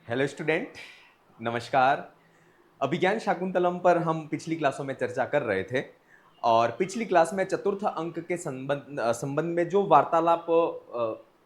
Hello student, नमस्कार। अभिज्ञान शाकुंतलम पर हम पिछली क्लासों में चर्चा कर रहे थे और पिछली क्लास में चतुर्थ अंक के संबंध में जो वार्तालाप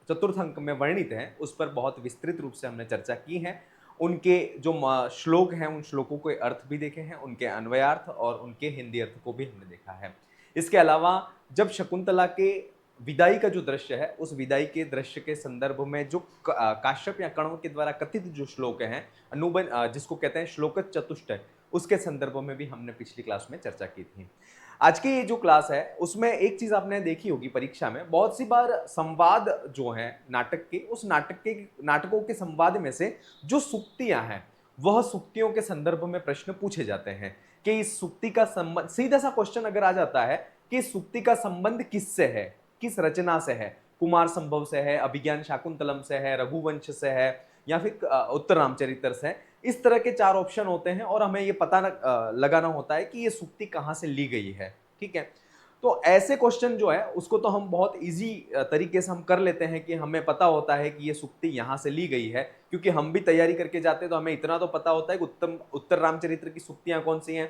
चतुर्थ अंक में वर्णित है उस पर बहुत विस्तृत रूप से हमने चर्चा की है। उनके जो श्लोक हैं उन श्लोकों के अर्थ भी देखे हैं, उनके अन्वयार्थ और उनके हिंदी अर्थ को भी हमने देखा है। इसके अलावा जब शकुंतला के विदाई का जो दृश्य है उस विदाई के दृश्य के संदर्भ में जो काश्यप या कण्व के द्वारा कथित जो श्लोक हैं अनुबंध जिसको कहते हैं श्लोक चतुष्ट, उसके संदर्भ में भी हमने पिछली क्लास में चर्चा की थी। आज की ये जो क्लास है उसमें एक चीज आपने देखी होगी परीक्षा में बहुत सी बार संवाद जो है नाटक के, उस नाटकों के संवाद में से जो सुक्तियां हैं वह सुक्तियों के संदर्भ में प्रश्न पूछे जाते हैं कि इस सुक्ति का संबंध, सीधा सा क्वेश्चन अगर आ जाता है कि इस सुक्ति का संबंध किससे है, किस रचना से है, कुमार संभव से है, अभिज्ञान शाकुंतलम से है, रघुवंश से है या फिर उत्तर रामचरित्र से है। इस तरह के चार ऑप्शन होते हैं और हमें ये पता लगाना होता है कि ये सुक्ति कहां से ली गई है। ठीक है, तो ऐसे क्वेश्चन जो है उसको तो हम बहुत इजी तरीके से हम कर लेते हैं कि हमें पता होता है कि ये सुक्ति यहां से ली गई है, क्योंकि हम भी तैयारी करके जाते हैं तो हमें इतना तो पता होता है कि उत्तर रामचरित्र की सुक्तियां कौन सी हैं,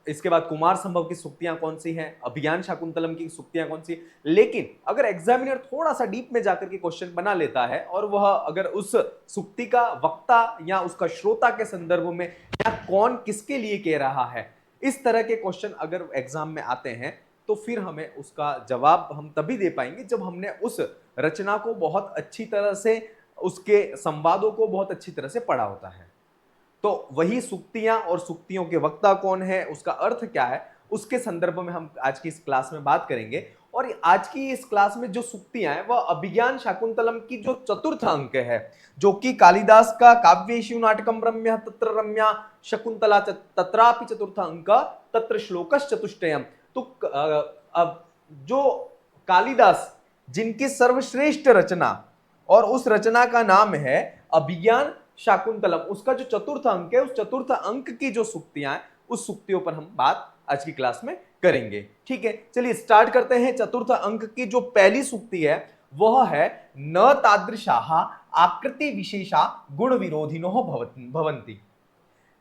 इसके बाद कुमार संभव की सुक्तियां कौन सी हैं, अभिज्ञान शाकुंतलम की सुक्तियां कौन सी। लेकिन अगर एग्जामिनर थोड़ा सा डीप में जाकर के क्वेश्चन बना लेता है और वह अगर उस सुक्ति का वक्ता या उसका श्रोता के संदर्भ में या कौन किसके लिए कह रहा है, इस तरह के क्वेश्चन अगर एग्जाम में आते हैं तो फिर हमें उसका जवाब हम तभी दे पाएंगे जब हमने उस रचना को बहुत अच्छी तरह से, उसके संवादों को बहुत अच्छी तरह से पढ़ा होता है। तो वही सुक्तियां और सुक्तियों के वक्ता कौन है, उसका अर्थ क्या है, उसके संदर्भ में हम आज की इस क्लास में बात करेंगे। और आज की इस क्लास में जो सुक्तियां हैं वह अभिज्ञान शाकुंतलम की जो चतुर्थ अंक है, जो कि कालिदास का काव्येषु नाटकम रम्य तत्र रम्या शकुंतला तत्रापि चतुर्थ अंक तत्र श्लोकश्चतुष्टयम्। तो अब जो कालिदास, जिनकी सर्वश्रेष्ठ रचना और उस रचना का नाम है अभिज्ञान शाकुंतलम, उसका जो चतुर्थ अंक है उस चतुर्थ अंक की जो सुक्तियां हैं उस सुक्तियों पर हम बात आज की क्लास में करेंगे। ठीक है, चलिए स्टार्ट करते हैं। चतुर्थ अंक की जो पहली सुक्ति है वह है न तादृशाः आकृति विशेषा गुण विरोधिनो भवन्ति।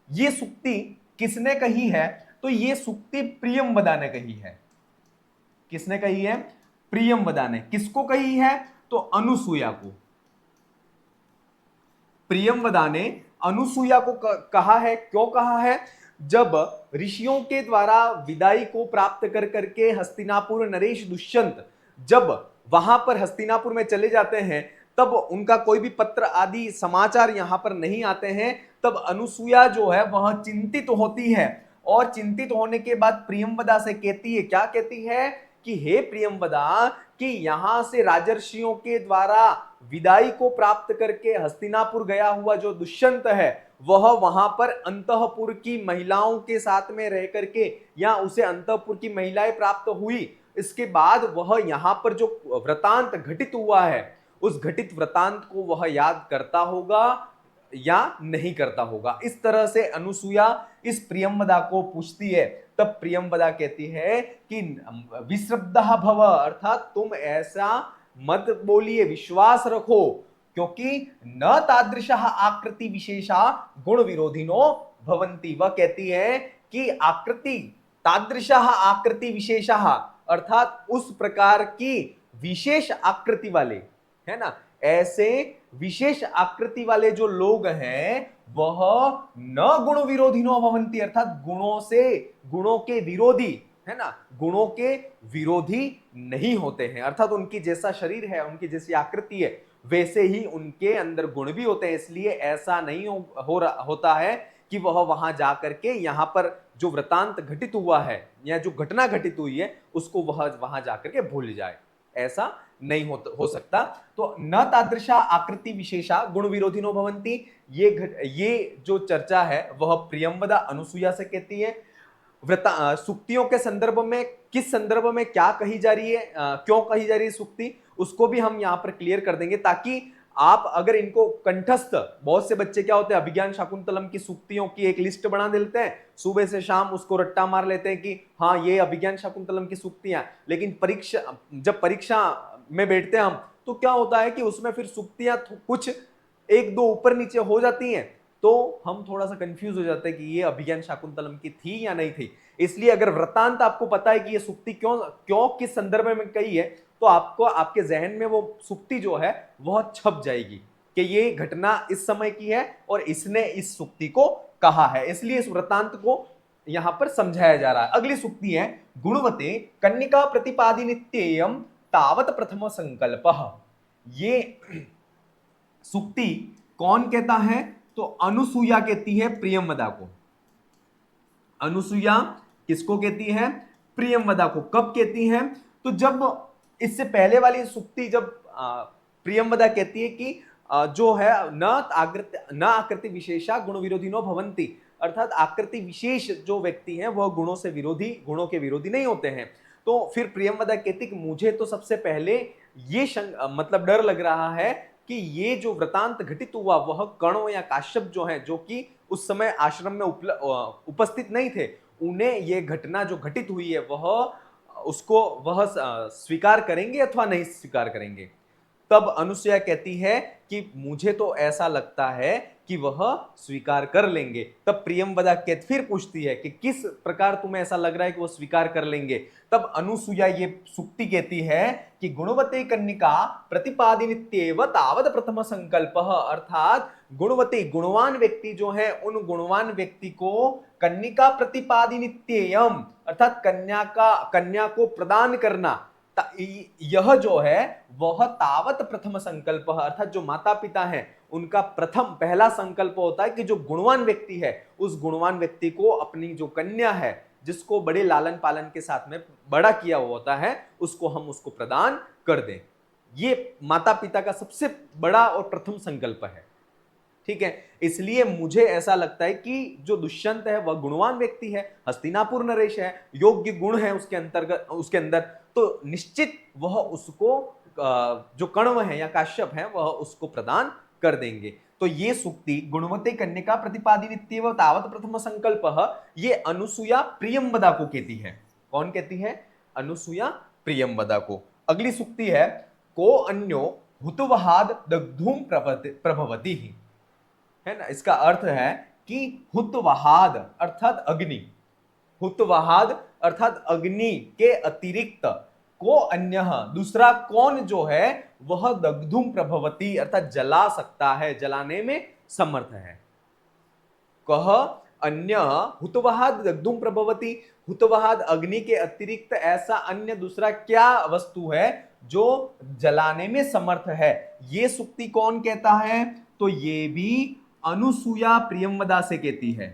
ये सुक्ति किसने कही है? तो ये सुक्ति प्रियंवदा ने कही है। किसने कही है? प्रियंवदा ने। किसको कही है? तो अनुसूया को। प्रियंवदा ने अनुसूया को कहा है। क्यों कहा है? जब ऋषियों के द्वारा विदाई को प्राप्त कर करके हस्तिनापुर नरेश दुष्यंत जब वहां पर हस्तिनापुर में चले जाते हैं तब उनका कोई भी पत्र आदि समाचार यहां पर नहीं आते हैं, तब अनुसूया जो है वह चिंतित होती है और चिंतित होने के बाद प्रियंवदा से कहती है, क्या कहती है कि हे प्रियंवदा, कि यहां से राजर्षियों के द्वारा विदाई को प्राप्त करके हस्तिनापुर गया हुआ जो दुष्यंत है वह वहां पर अंतःपुर की महिलाओं के साथ में रह करके या उसे अंतःपुर की महिलाएं प्राप्त हुई, इसके बाद वह यहां पर जो वृतांत घटित हुआ है उस घटित वृतांत को वह याद करता होगा या नहीं करता होगा। इस तरह से अनुसूया इस प्रियंवदा को पूछती है। तब प्रियंवदा कहती है कि विश्रब्धः भव, अर्थात तुम ऐसा मत बोलिए, विश्वास रखो, क्योंकि न तादृशः आकृति विशेषा गुण विरोधिनो भवन्ति। वह कहती है कि आकृति, तादृशः आकृति विशेषः, अर्थात उस प्रकार की विशेष आकृति वाले, है ना, ऐसे विशेष आकृति वाले जो लोग हैं वह न गुण विरोधिनो भवन्ति, अर्थात गुणों से, गुणों के विरोधी, है ना, गुणों के विरोधी नहीं होते हैं। अर्थात उनकी जैसा शरीर है, उनकी जैसी आकृति है, वैसे ही उनके अंदर गुण भी होते हैं। इसलिए ऐसा नहीं होता है कि वह वहां जाकर के यहां पर जो वृतांत घटित हुआ है या जो घटना घटित हुई है उसको वह वहां जाकर के भूल जाए, ऐसा नहीं हो सकता। तो न तादृशा आकृति विशेषा गुण विरोधिनो भवन्ति, ये जो चर्चा है वह प्रियंवदा अनुसूया से कहती है। सुक्तियों के संदर्भ में, किस संदर्भ में क्या कही जा रही है, क्यों कही जा रही है सुक्ति, उसको भी हम यहां पर क्लियर कर देंगे, ताकि आप अगर इनको कंठस्थ, बहुत से बच्चे क्या होते हैं अभिज्ञान शाकुंतलम की सुक्तियों की एक लिस्ट बना देते हैं, सुबह से शाम उसको रट्टा मार लेते हैं कि हाँ ये अभिज्ञान शाकुंतलम की सुक्तियां, लेकिन जब परीक्षा में बैठते हैं हम तो क्या होता है कि उसमें फिर सुक्तियां कुछ एक दो ऊपर नीचे हो जाती हैं तो हम थोड़ा सा कंफ्यूज हो जाते हैं कि ये अभिज्ञान शाकुंतलम की थी या नहीं थी। इसलिए अगर वृत्तांत आपको पता है कि ये सुक्ति क्यों क्यों किस संदर्भ में कही है, तो आपको आपके जहन में वो सुक्ति जो है वह छप जाएगी कि ये घटना इस समय की है और इसने इस सुक्ति को कहा है, इसलिए इस वृत्तांत को यहां पर समझाया जा रहा है। अगली सुक्ति है गुणवते कन्निका प्रतिपादि नित्येयम तावत प्रथम संकल्प। ये सुक्ति कौन कहता है? तो अनुसूया कहती है प्रियंवदा को। अनुसूया किसको कहती है? प्रियंवदा को। कब कहती है? तो जब इससे पहले वाली सुक्ति जब प्रियंवदा कहती है कि जो है न आकृति विशेषा गुण विरोधिनो भवंती, अर्थात आकृति विशेष जो व्यक्ति हैं वह गुणों के विरोधी नहीं होते हैं। तो फिर प्रियंवदा कहती कि मुझे तो सबसे पहले ये मतलब डर लग रहा है कि ये जो वृतांत घटित हुआ वह कर्ण या काश्यप जो है, जो कि उस समय आश्रम में उपस्थित नहीं थे, उन्हें ये घटना जो घटित हुई है वह स्वीकार करेंगे अथवा नहीं स्वीकार करेंगे। तब अनुसूया कहती है कि मुझे तो ऐसा लगता है कि वह स्वीकार कर लेंगे। तब प्रियंवदा फिर पूछती है कि किस प्रकार तुम्हें ऐसा लग रहा है कि वह स्वीकार कर लेंगे? तब अनुसूया ये सुक्ति कहती है कि गुणवते कन्निका प्रतिपादिनित्येव तावत प्रथम संकल्प, अर्थात गुणवती गुणवान व्यक्ति जो है उन गुणवान व्यक्ति को कन्निका प्रतिपादिनित्येयम, अर्थात कन्या को प्रदान करना, यह जो है वह तावत प्रथम संकल्प, अर्थात जो माता पिता हैं उनका पहला संकल्प होता है कि जो गुणवान व्यक्ति है उस गुणवान व्यक्ति को अपनी जो कन्या है जिसको बड़े लालन पालन के साथ में बड़ा किया हुआ होता है उसको प्रदान कर दें। ये माता पिता का सबसे बड़ा और प्रथम संकल्प है। ठीक है, इसलिए मुझे ऐसा लगता है कि जो दुष्यंत है वह गुणवान व्यक्ति है, हस्तिनापुर नरेश है, योग्य गुण है उसके अंदर, तो निश्चित वह उसको जो कण्व है या काश्यप है वह उसको प्रदान कर देंगे। तो ये सुक्ति गुणवते कन्या प्रतिपादिनित्येव तावत प्रथम संकल्प, ये अनुसूया प्रियंवदा को कहती है। कौन कहती है? अनुसूया प्रियंवदा को। अगली सुक्ति है को अन्यो हुतवहाद दग्धुम प्रभवती, है ना। इसका अर्थ है कि हुतवहाद अर्थात अग्नि, हुतवहाद अर्थात अग्नि के अतिरिक्त को अन्य दूसरा कौन जो है वह दग्धुम प्रभवती अर्थात जला सकता है, जलाने में समर्थ है। कह अन्य हुतवहाद दग्धुम प्रभवती, हुतवहाद अग्नि के अतिरिक्त ऐसा अन्य दूसरा क्या वस्तु है जो जलाने में समर्थ है? ये सुक्ति कौन कहता है? तो ये भी अनुसूया प्रियंवदा से कहती है।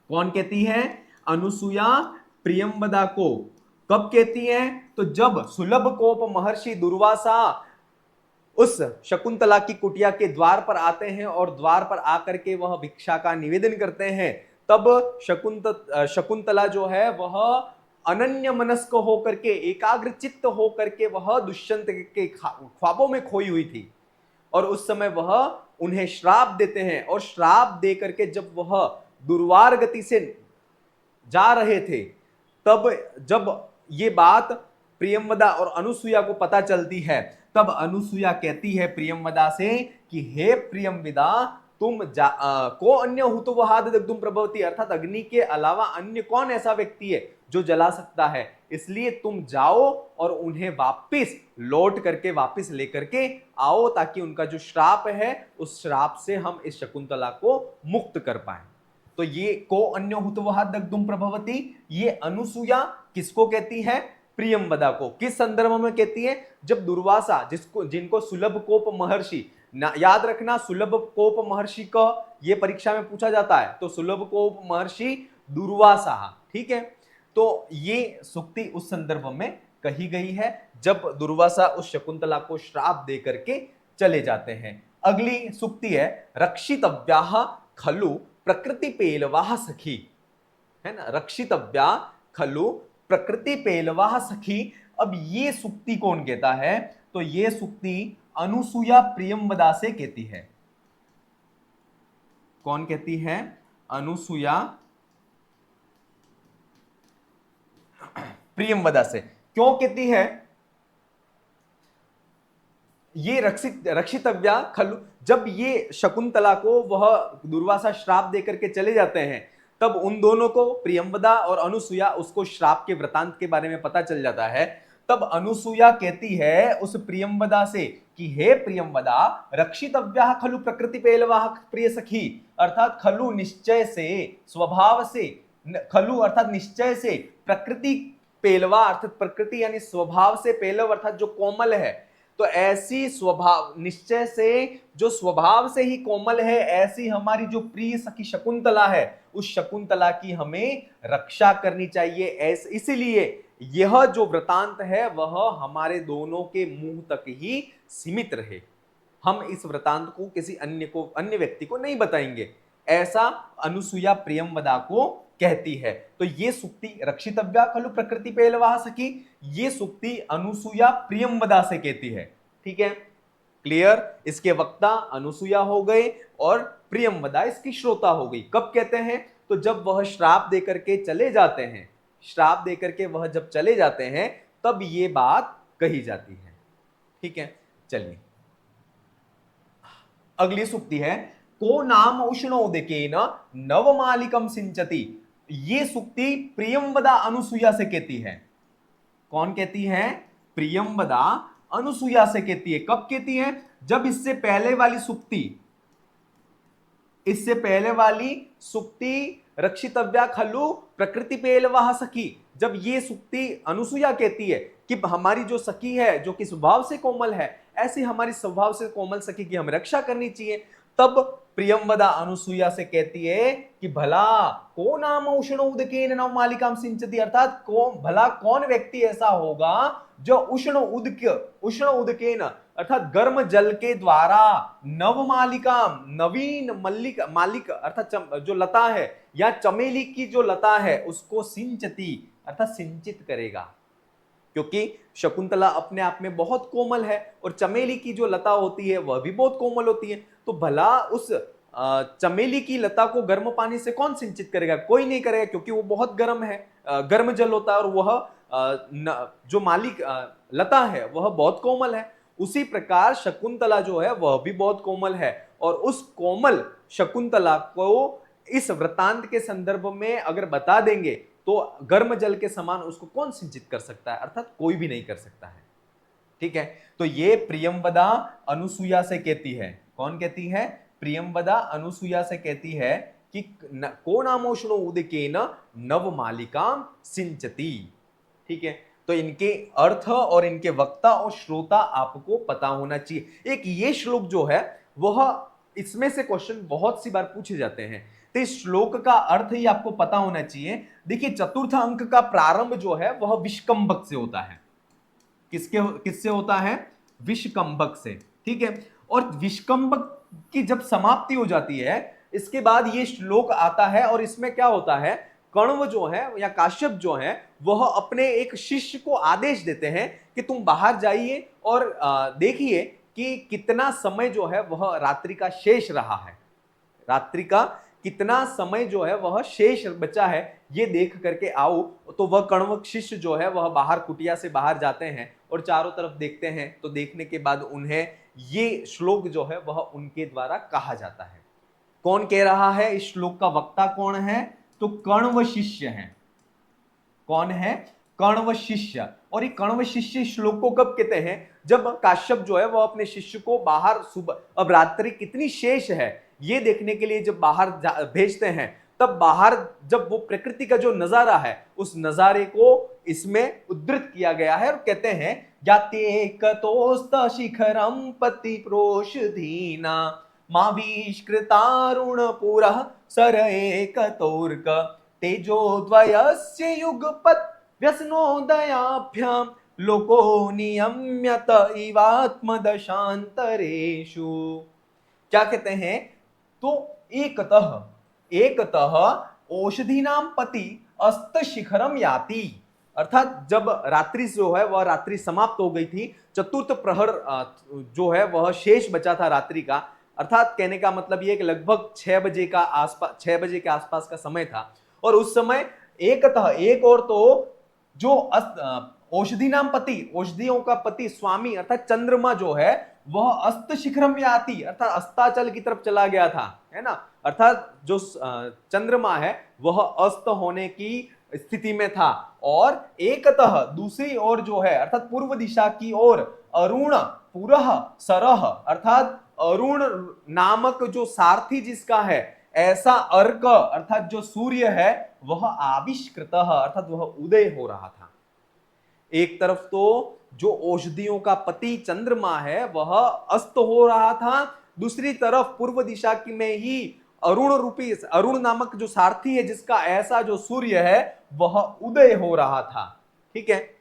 कौन कहती है? अनुसूया प्रियंवदा को। कब कहती है? तो जब सुलभ कोप महर्षि दुर्वासा उस शकुंतला की कुटिया के द्वार पर आते हैं और द्वार पर आकर के वह भिक्षा का निवेदन करते हैं, तब शकुंतला जो है वह अनन्य मनस्क होकर के, एकाग्र चित्त होकर के वह दुष्यंत के ख्वाबों में खोई हुई थी और उस समय वह उन्हें श्राप देते हैं और श्राप दे करके जब वह दुर्वार गति से जा रहे थे, तब जब ये बात प्रियंवदा और अनुसूया को पता चलती है, तब अनुसूया कहती है प्रियंवदा से कि हे प्रियंवदा तुम को अन्य हुतवहाद दग्धुम प्रभवती, अर्थात अग्नि के अलावा अन्य कौन ऐसा व्यक्ति है जो जला सकता है, इसलिए तुम जाओ और उन्हें वापिस लौट करके वापिस लेकर के आओ ताकि उनका जो श्राप है उस श्राप से हम इस शकुंतला को मुक्त कर पाए। तो ये को अन्य हुतवहाद दग्धुम प्रभवती, ये अनुसूया किसको कहती है? प्रियंवदा को। किस संदर्भ में कहती है? जब दुर्वासा जिनको सुलभ कोप महर्षि, याद रखना सुलभ कोप महर्षि का ये परीक्षा में पूछा जाता है, तो सुलभ कोप महर्षि दुर्वासा, ठीक है। तो ये सुक्ति उस संदर्भ में कही गई है जब दुर्वासा उस शकुंतला को श्राप दे करके चले जाते हैं। अगली सुक्ति है रक्षितव्याः खलु प्रकृति पेलवाः सखी, है ना। रक्षितव्या खलु प्रकृति पेलवाः सखी। अब ये सुक्ति कौन कहता है? तो ये सुक्ति अनुसूया प्रियंवदा से कहती है। कौन कहती है? अनुसूया प्रियंवदा से। क्यों कहती है? ये रक्षितव्या खलु, जब ये शकुंतला को वह दुर्वासा श्राप देकर के चले जाते हैं, तब उन दोनों को, प्रियंवदा और अनुसुया, उसको श्राप के वृतांत के बारे में पता चल जाता है। तब अनुसुया कहती है उस प्रियंवदा से कि हे प्रियंवदा, रक्षितव्या खलु प्रकृति पेलवाह प्रिय सखी, अर्थात खलु निश्चय से, स्वभाव से, खलु अर्थात निश्चय से, प्रकृति पेलवा अर्थात प्रकृति यानी स्वभाव से, पेलव अर्थात जो कोमल है, तो ऐसी स्वभाव, निश्चय से, जो स्वभाव से ही कोमल है, ऐसी हमारी जो प्रिय सखी शकुंतला है, उस शकुंतला की हमें रक्षा करनी चाहिए। इसीलिए यह जो वृतांत है वह हमारे दोनों के मुंह तक ही सीमित रहे, हम इस वृतांत को किसी अन्य व्यक्ति को नहीं बताएंगे, ऐसा अनुसुया प्रियंवदा को कहती है। तो ये सूक्ति रक्षितव्या खलु प्रकृति पेलवाह सखी, ये सूक्ति अनुसुया प्रियंवदा से कहती है। ठीक है, क्लियर। इसके वक्ता अनुसुया हो गए और प्रियंवदा इसकी श्रोता हो गई। कब कहते हैं? तो जब वह श्राप देकर के चले जाते हैं, श्राप देकर के वह जब चले जाते हैं तब ये बात कही जाती है। ठीक है, चलिए अगली सूक्ति है, को नाम उष्णोदकेन नवमालिकम सिंचति। ये सूक्ति प्रियंवदा अनुसुया से कहती है। कौन कहती है? प्रियंवदा अनुसुया से कहती है। कब कहती है? जब इससे पहले वाली सूक्ति रक्षितव्या खलु प्रकृति पेलवाह सखी, जब ये सूक्ति अनुसुया कहती है कि हमारी जो सखी है, जो कि स्वभाव से कोमल है, ऐसी हमारी स्वभाव से कोमल सखी की हमें रक्षा करनी चाहिए, तब प्रियंवदा अनुसुया से कहती है कि भला को नाम उष्ण उदकेन नवमालिकाम सिंचति, अर्थात भला कौन व्यक्ति ऐसा होगा जो उष्ण उदकेन अर्थात गर्म जल के द्वारा नवमालिकाम, नवीन मालिक अर्थात जो लता है या चमेली की जो लता है उसको सिंचती अर्थात सिंचित करेगा, क्योंकि शकुंतला अपने आप में बहुत कोमल है और चमेली की जो लता होती है वह भी बहुत कोमल होती है। तो भला उस चमेली की लता को गर्म पानी से कौन सिंचित करेगा? कोई नहीं करेगा, क्योंकि वो बहुत गर्म है, गर्म जल होता है और वह जो लता है वह बहुत कोमल है। उसी प्रकार शकुंतला जो है वह भी बहुत कोमल है, और उस कोमल शकुंतला को इस वृतांत के संदर्भ में अगर बता देंगे तो गर्म जल के समान उसको कौन सिंचित कर सकता है? अर्थात कोई भी नहीं कर सकता है। ठीक है, तो ये प्रियंवदा अनुसुया से कहती है। कौन कहती है? प्रियंवदा अनुसुया से कहती है कि को नामोष्णो उदकेन नवमालिकाम सिंचति। ठीक है, तो इनके अर्थ और इनके वक्ता और श्रोता आपको पता होना चाहिए। एक ये श्लोक जो है वह, इसमें से क्वेश्चन बहुत सी बार पूछे जाते हैं, तो इस श्लोक का अर्थ ही आपको पता होना चाहिए। देखिए, चतुर्थ अंक का प्रारंभ जो है वह विष्कंभक से होता है। किससे होता है? विष्कंभक से। ठीक है, और विष्कंभक की जब समाप्ति हो जाती है, इसके बाद ये श्लोक आता है और इसमें क्या होता है? कण्व जो है या काश्यप जो है वह अपने एक शिष्य को आदेश देते हैं कि तुम बाहर जाइए और देखिए कि कितना समय जो है वह रात्रि का शेष रहा है, रात्रि का कितना समय जो है वह शेष बचा है, ये देख करके आओ। तो वह कण्व शिष्य जो है वह बाहर, कुटिया से बाहर जाते हैं और चारों तरफ देखते हैं। तो देखने के बाद उन्हें ये श्लोक जो है वह उनके द्वारा कहा जाता है। कौन कह रहा है? इस श्लोक का वक्ता कौन है? तो कण्व शिष्य है। कौन है? कण्व शिष्य। और ये कण्व शिष्य श्लोक को कब कहते हैं? जब काश्यप जो है वह अपने शिष्य को बाहर, सुबह अब रात्रि कितनी शेष है ये देखने के लिए जब बाहर भेजते हैं, तब बाहर जब वो प्रकृति का जो नजारा है उस नजारे को इसमें उद्धृत किया गया है और कहते हैं याते कतोस्त शिखरम पति प्रोषधीना माविष्कृतारुण पुरः सर एकतोर्क तेजोद्वयस्य युगपत् व्यसनोदयाभ्याम लोको नियम्यत इवात्मदशान्तरेषु। क्या कहते हैं? तो एकतः औषधि नाम पति अस्त शिखरम याति, अर्थात जब रात्रि जो है वह रात्रि समाप्त हो गई थी, चतुर्थ प्रहर जो है वह शेष बचा था रात्रि का, अर्थात कहने का मतलब यह कि लगभग 6 बजे के आसपास का समय था। और उस समय एकतः, एक और तो जो औषधि नाम पति, औषधियों का पति स्वामी अर्थात चंद्रमा जो है वह अस्त शिखरम याति, अर्थात अस्ताचल की तरफ चला गया था, है ना। अर्थात जो चंद्रमा है वह अस्त होने की स्थिति में था, और एकतः दूसरी ओर जो है अर्थात पूर्व दिशा की ओर अरुण पुरः सरह, अर्थात अरुण नामक जो सारथी जिसका है, ऐसा अर्क अर्थात जो सूर्य है वह आविष्कृत अर्थात वह उदय हो रहा था। एक तरफ तो जो औषधियों का पति चंद्रमा है वह अस्त हो रहा था, दूसरी तरफ पूर्व दिशा की में ही अरुण रूपी अरुण नामक जो सारथी है जिसका ऐसा जो सूर्य है वह उदय हो रहा था। ठीक है।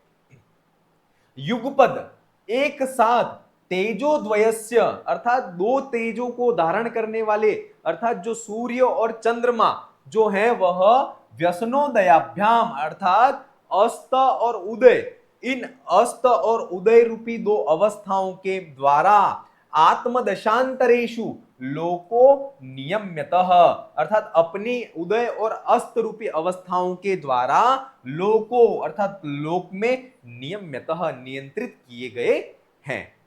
युगपद एक साथ तेजोद्वयस्य अर्थात दो तेजों को धारण करने वाले अर्थात जो सूर्य और चंद्रमा जो है वह व्यसनोदयाभ्याम अर्थात अस्त और उदय, इन अस्त और उदय रूपी दो अवस्थाओं के द्वारा आत्मदशांतरेषु लोको नियम्यतः अर्थात अपनी उदय और अस्त रूपी अवस्थाओं के द्वारा लोको अर्थात लोक में नियम्यतः नियंत्रित किए गए हैं।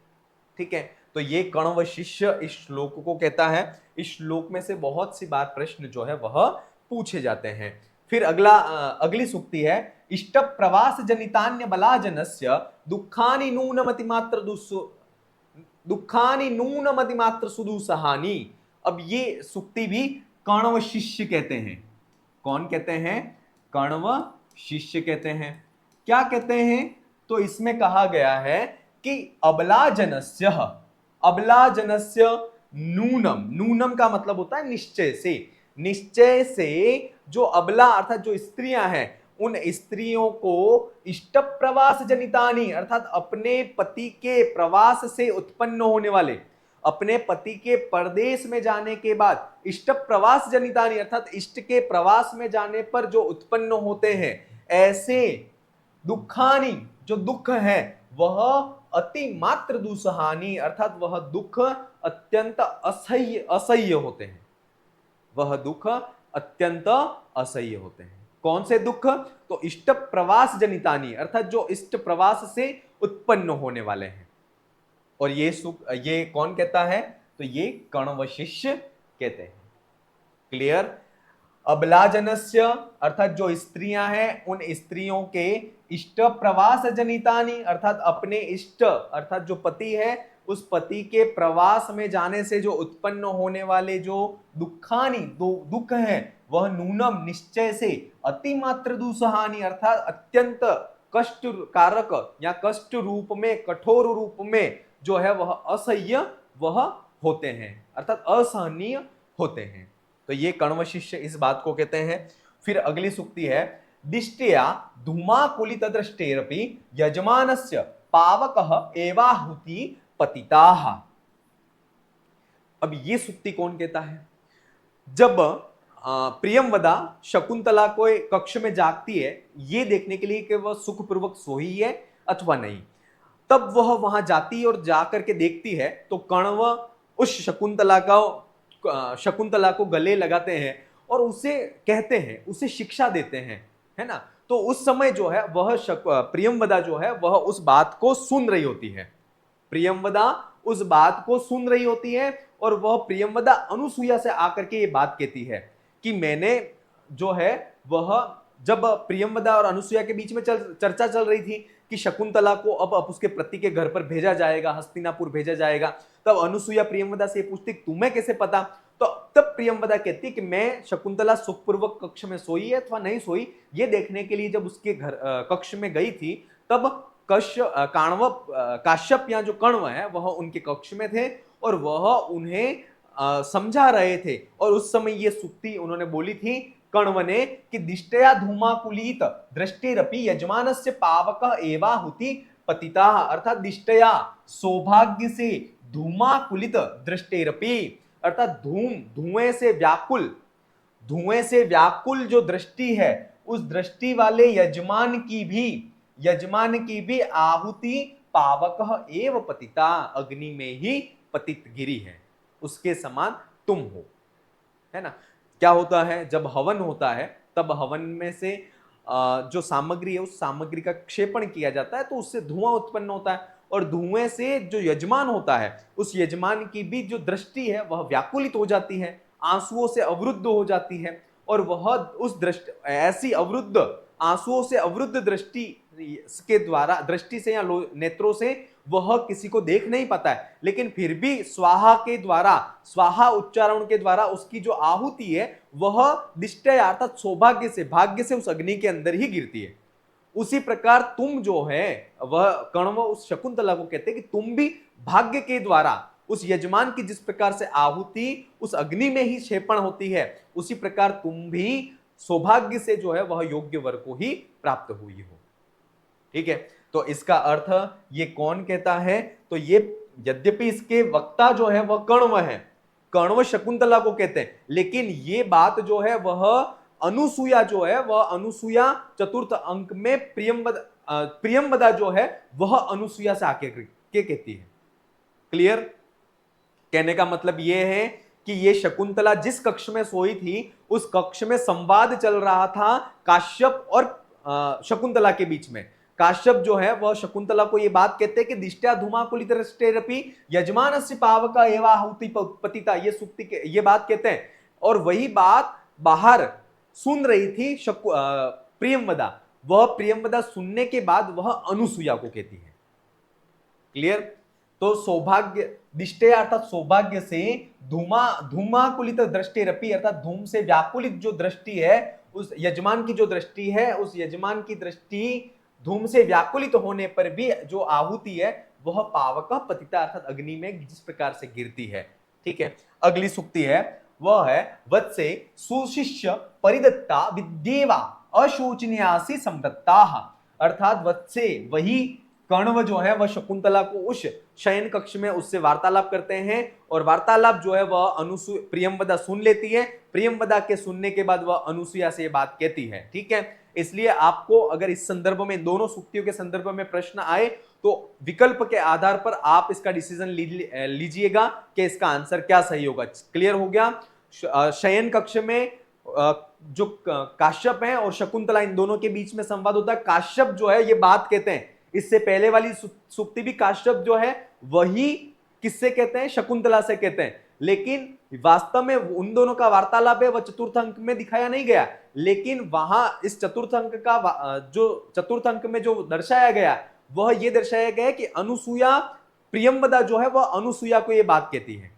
ठीक है। तो ये कण्व शिष्य इस श्लोक को कहता है। इस श्लोक में से बहुत सी बार प्रश्न जो है वह पूछे जाते हैं। फिर अगली सूक्ति है, इष्ट प्रवास जनितान्य बलाजनस्य दुखानि नूनमतिमात्र सुदुसहानि। अब ये सूक्ति भी कण्व शिष्य कहते हैं। कौन कहते हैं? कण्व शिष्य कहते हैं। क्या कहते हैं? तो इसमें कहा गया है कि अबलाजनस्य नूनम, नूनम का मतलब होता है निश्चय से, निश्चय से जो अबला अर्थात जो स्त्रियां हैं उन स्त्रियों को इष्ट प्रवास जनितानी अर्थात अपने पति के प्रवास से उत्पन्न होने वाले, अपने पति के परदेश में जाने के बाद इष्ट प्रवास जनितानी अर्थात इष्ट के प्रवास में जाने पर जो उत्पन्न होते हैं ऐसे दुखानी जो दुख है वह अति मात्र दुसहानी अर्थात वह दुख अत्यंत असह्य होते हैं। वह दुख अत्यंत असह्य होते हैं। कौन से दुख? तो इष्ट प्रवास जनितानी अर्थात जो इष्ट प्रवास से उत्पन्न होने वाले हैं। और ये कौन कहता है? तो ये कण्व शिष्य कहते हैं। क्लियर? अबलाजनस्य अर्थात जो स्त्रियां हैं उन स्त्रियों के इष्ट प्रवास जनितानी अर्थात अपने इष्ट अर्थात जो पति है उस पति के प्रवास में जाने से जो उत्पन्न होने वाले जो दुखानी दुख है वह नूनम निश्चय से अतिमात्र दुसहानी अर्थात अत्यंत कष्ट कारक या कष्ट रूप में कठोर रूप में जो है वह असह्य वह होते हैं अर्थात असहनीय होते हैं। तो ये कण्व शिष्य इस बात को कहते हैं। फिर अगली सूक्ति है, दिष्टया धूमाकुलित दृष्टेरपि यजमानस्य पावकः एवाहुति पतिताः। अब ये सूक्ति कौन कहता है? जब प्रियंवदा शकुंतला को कक्ष में जागती है ये देखने के लिए कि वह सुखपूर्वक सोई है अथवा नहीं, तब वह वहां जाती है और जाकर के देखती है तो कण्व उस शकुंतला को गले लगाते हैं और उसे कहते हैं, उसे शिक्षा देते हैं, है ना। तो उस समय जो है वह प्रियंवदा जो है वह उस बात को सुन रही होती है। प्रियंवदा उस बात को सुन रही होती है और वह प्रियंवदा अनुसुईया से आकर के ये बात कहती है कि मैंने जो है वह जब प्रियंवदा और अनुसुईया के बीच में चर्चा चल रही थी कि शकुंतला को अब उसके पति के घर पर भेजा जाएगा, हस्तिनापुर भेजा जाएगा, तब अनुसुईया प्रियंवदा से पूछती तुम्हें कैसे पता? तो तब प्रियंवदा कहती कि मैं शकुंतला सुखपूर्वक कक्ष में सोई है अथवा नहीं सोई ये देखने के लिए जब उसके घर कक्ष में गई थी तब काश्यप या जो कण्व है वह उनके कक्ष में थे और वह उन्हें समझा रहे थे। और उस समय ये सूक्ति उन्होंने बोली थी कण्व ने कि दिष्टया धूमाकुलित दृष्टिरपि यजमानस्य पावकः एवाहुति पतिताः अर्थात दिष्टया सौभाग्य से धूमाकुलित दृष्टिरपि अर्थात धुएं से व्याकुल जो दृष्टि है उस दृष्टि वाले यजमान की भी आहुति पावकः एव पतिता अग्नि में ही पतित गिरी है, उसके समान तुम हो, है ना। क्या होता है जब हवन होता है तब हवन में से जो सामग्री है उस सामग्री का क्षेपण किया जाता है तो उससे धुआं उत्पन्न होता है और धुएं से जो यजमान होता है उस यजमान की भी जो दृष्टि है वह व्याकुलित हो जाती है, आंसुओं से अवरुद्ध हो जाती है। और वह उस दृष्टि ऐसी अवरुद्ध आंसुओं से अवरुद्ध दृष्टि के द्वारा, दृष्टि से या नेत्रों से वह किसी को देख नहीं पाता है, लेकिन फिर भी स्वाहा के द्वारा, स्वाहा उच्चारण के द्वारा उसकी जो आहुति है वह दिष्टय अर्थात सौभाग्य से, भाग्य से उस अग्नि के अंदर ही गिरती है। उसी प्रकार तुम जो है वह कण्व उस शकुंतला को कहते हैं कि तुम भी भाग्य के द्वारा उस यजमान की जिस प्रकार से आहुति उस अग्नि में ही क्षेपण होती है, उसी प्रकार तुम भी सौभाग्य से जो है वह योग्य वर को ही प्राप्त हुई हो। ठीक है, तो इसका अर्थ ये कौन कहता है? तो ये यद्यपि इसके वक्ता जो है वह कण्व है, कण्व शकुंतला को कहते हैं, लेकिन ये बात जो है वह अनुसूया जो है वह अनुसूया चतुर्थ अंक में प्रियंवदा जो है वह अनुसूया से आके के कहती है। क्लियर? कहने का मतलब यह है कि ये शकुंतला जिस कक्ष में सोई थी उस कक्ष में संवाद चल रहा था काश्यप और शकुंतला के बीच में। काश्यप जो है वह शकुंतला को ये बात कहते हैं कि दिष्टया धूमाकुलितरष्टेरपि यजमानस्य पावका एवाहुति पतिता, ये सुक्ति के ये बात कहते हैं। और वही बात बाहर सुन रही थी प्रियंवदा, वह प्रियंवदा सुनने के बाद वह अनुसूया को कहती है। क्लियर? तो सौभाग्य दिष्टया अर्थात सौभाग्य से धूमाकुलित दृष्टिरपि अर्थात धूम से व्याकुलित जो दृष्टि है उस यजमान की जो दृष्टि है, उस यजमान की दृष्टि धूम से व्याकुलित होने पर भी जो आहुति है वह पावक पतिता अर्थात अग्नि में जिस प्रकार से गिरती है। ठीक है, अगली सुक्ति है वह है वत्से सुशिष्य परिदत्ता विद्येवा अशोचनीयासी समदत्ता, अर्थात वत्से वही कण्व जो है वह शकुंतला को उस शयन कक्ष में उससे वार्तालाप करते हैं और वार्तालाप जो है वह प्रियंवदा सुन लेती है। प्रियंवदा के सुनने के बाद वह अनुसूया से बात कहती है। ठीक है, इसलिए आपको अगर इस संदर्भ में, दोनों सूक्तियों के संदर्भ में प्रश्न आए तो विकल्प के आधार पर आप इसका डिसीजन लीजिएगा कि इसका आंसर क्या सही होगा। क्लियर हो गया? शयन कक्ष में जो काश्यप है और शकुंतला इन दोनों के बीच में संवाद होता है। काश्यप जो है ये बात कहते हैं, इससे पहले वाली सूक्ति भी काश्यप जो है वही किससे कहते हैं? शकुंतला से कहते हैं, लेकिन वास्तव में उन दोनों का वार्तालाप है वह चतुर्थ अंक में दिखाया नहीं गया, लेकिन वहां इस चतुर्थ अंक का जो चतुर्थ अंक में जो दर्शाया गया वह यह दर्शाया गया कि अनुसूया, प्रियंवदा जो है वह अनुसूया को यह बात कहती है।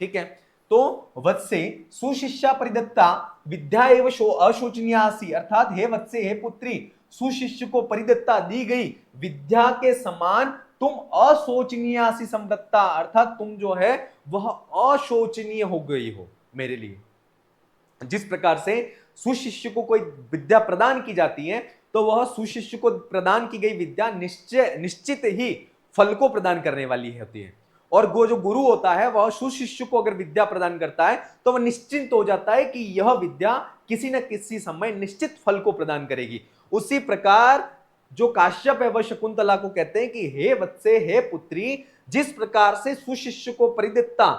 ठीक है, तो वत्से सुशिष्या परिदत्ता विद्या एव अशोचनीयासी, अर्थात हे वत्से, हे पुत्री, सुशिष्य को परिदत्ता दी गई विद्या के समान तुम अशोचनीयासी समदत्ता, अर्थात तुम जो है वह अशोचनीय हो गई हो मेरे लिए। जिस प्रकार से सुशिष्य को कोई विद्या प्रदान की जाती है तो वह सुशिष्य को प्रदान की गई विद्या निश्चित ही फल को प्रदान करने वाली होती है, और वो जो गुरु होता है वह सुशिष्य को अगर विद्या प्रदान करता है तो वह निश्चिंत हो जाता है कि यह विद्या किसी न किसी समय निश्चित फल को प्रदान करेगी। उसी प्रकार जो काश्यप है वह शकुंतला को कहते हैं कि हे वत्से, हे पुत्री, जिस प्रकार से सुशिष्य को परिदत्ता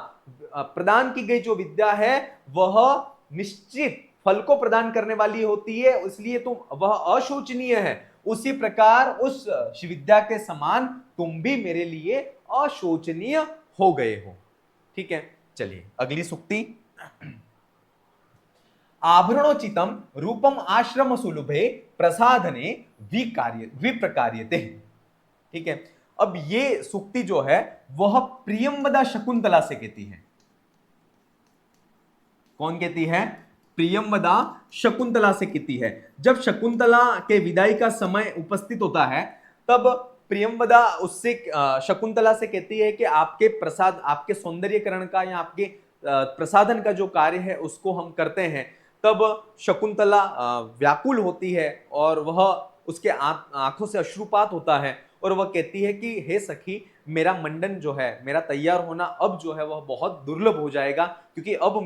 प्रदान की गई जो विद्या है वह निश्चित फल को प्रदान करने वाली होती है, इसलिए तुम वह अशोचनीय है, उसी प्रकार उस विद्या के समान तुम भी मेरे लिए अशोचनीय हो गए हो। ठीक है, चलिए अगली सुक्ति। आभरणोचितम रूपम आश्रम सुलभे प्रसाधने विप्रकार्यते। ठीक है, अब ये सुक्ति जो है वह प्रियंवदा शकुंतला से कहती है। कौन कहती है? प्रियंवदा शकुंतला से कहती है। जब शकुंतला के विदाई का समय उपस्थित होता है तब प्रियंवदा उससे शकुंतला से कहती है कि आपके प्रसाद, आपके सौंदर्यकरण का या आपके प्रसाधन का जो कार्य है उसको हम करते हैं। तब शकुंतला व्याकुल होती है और वह उसके आंखों से अश्रुपात होता है और वह कहती है कि हे सखी, मेरा मंडन जो है, मेरा तैयार होना अब जो है वह बहुत दुर्लभ हो जाएगा, क्योंकि अब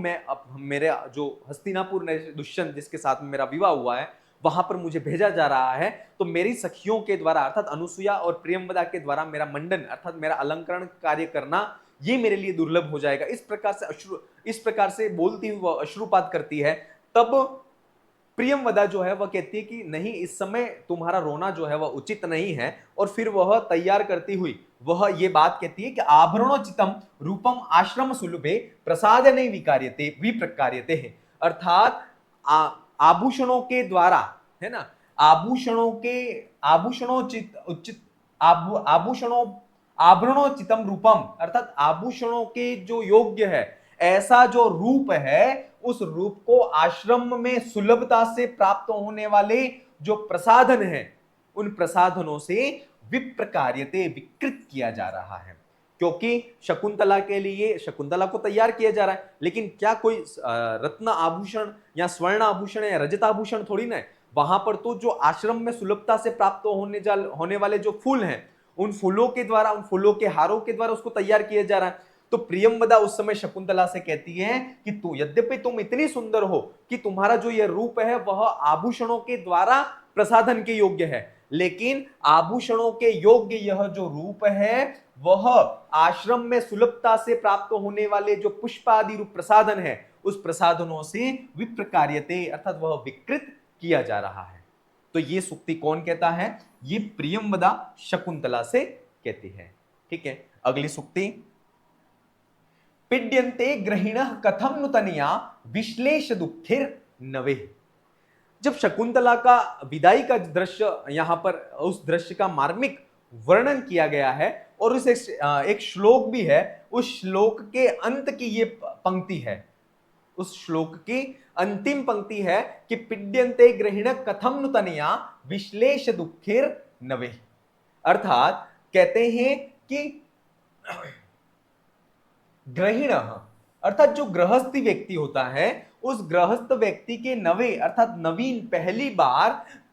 मेरे जो हस्तिनापुर में दुष्यंत जिसके साथ में मेरा विवाह हुआ है वहां पर मुझे भेजा जा रहा है, तो मेरी सखियों के द्वारा अर्थात अनुसूया और प्रियंवदा के द्वारा मेरा मंडन अर्थात मेरा अलंकरण कार्य करना ये मेरे लिए दुर्लभ हो जाएगा। इस प्रकार से बोलती हुई वह अश्रुपात करती है। तब प्रियमवदा जो है वह कहती है कि नहीं, इस समय तुम्हारा रोना जो है वह उचित नहीं है, और फिर वह तैयार करती हुई वह ये बात कहती है कि आभरणोचितम रूपम आश्रम सुलभे प्रसादने विकार्यते विप्रकार्यते है, अर्थात आभूषणों के द्वारा, है ना, आभूषणों के आभूषणोचित उचित आभूषणों आभरणोचितम रूपम, अर्थात आभूषणों के जो योग्य है ऐसा जो रूप है, उस रूप को आश्रम में सुलभता से प्राप्त होने वाले जो प्रसाधन है, उन प्रसाधनों से विप्रकार्यते विकृत किया जा रहा है। क्योंकि शकुंतला के लिए शकुंतला को तैयार किया जा रहा है, लेकिन क्या कोई रत्न आभूषण या स्वर्ण आभूषण या रजत आभूषण थोड़ी ना है। वहां पर तो जो आश्रम में सुलभता से प्राप्त होने वाले जो फूल हैं, उन फूलों के द्वारा, उन फूलों के हारों के द्वारा उसको तैयार किया जा रहा है। तो प्रियंवदा उस समय शकुंतला से कहती है कि तू, यद्यपि तुम इतनी सुंदर हो कि तुम्हारा जो यह रूप है वह आभूषणों के द्वारा प्रसाधन के योग्य है, लेकिन आभूषणों के योग्य यह जो रूप है वह आश्रम में सुलभता से प्राप्त होने वाले जो पुष्प आदि रूप प्रसाधन है, उस प्रसाधनों से विप्रकार्यते, अर्थात वह विकृत किया जा रहा है। तो ये सूक्ति कौन कहता है? ये प्रियंवदा शकुंतला से कहती है। ठीक है, अगली सूक्ति, पिड्यन्ते ग्रहिणः कथम नुतनया विश्लेष दुःखिर नवे। जब शकुंतला का विदाई का दृश्य, यहां पर उस दृश्य का मार्मिक वर्णन किया गया है, और उस एक श्लोक भी है। उस श्लोक के अंत की ये पंक्ति है, उस श्लोक की अंतिम पंक्ति है कि पिड्यन्ते ग्रहिण कथम नुतनया विश्लेष दुःखिर नवे, अर्थात कहते हैं कि ग्रहिण, अर्थात जो गृहस्थी व्यक्ति होता है, उस गृहस्थ व्यक्ति के नवे, अर्थात नवीन, पहली बार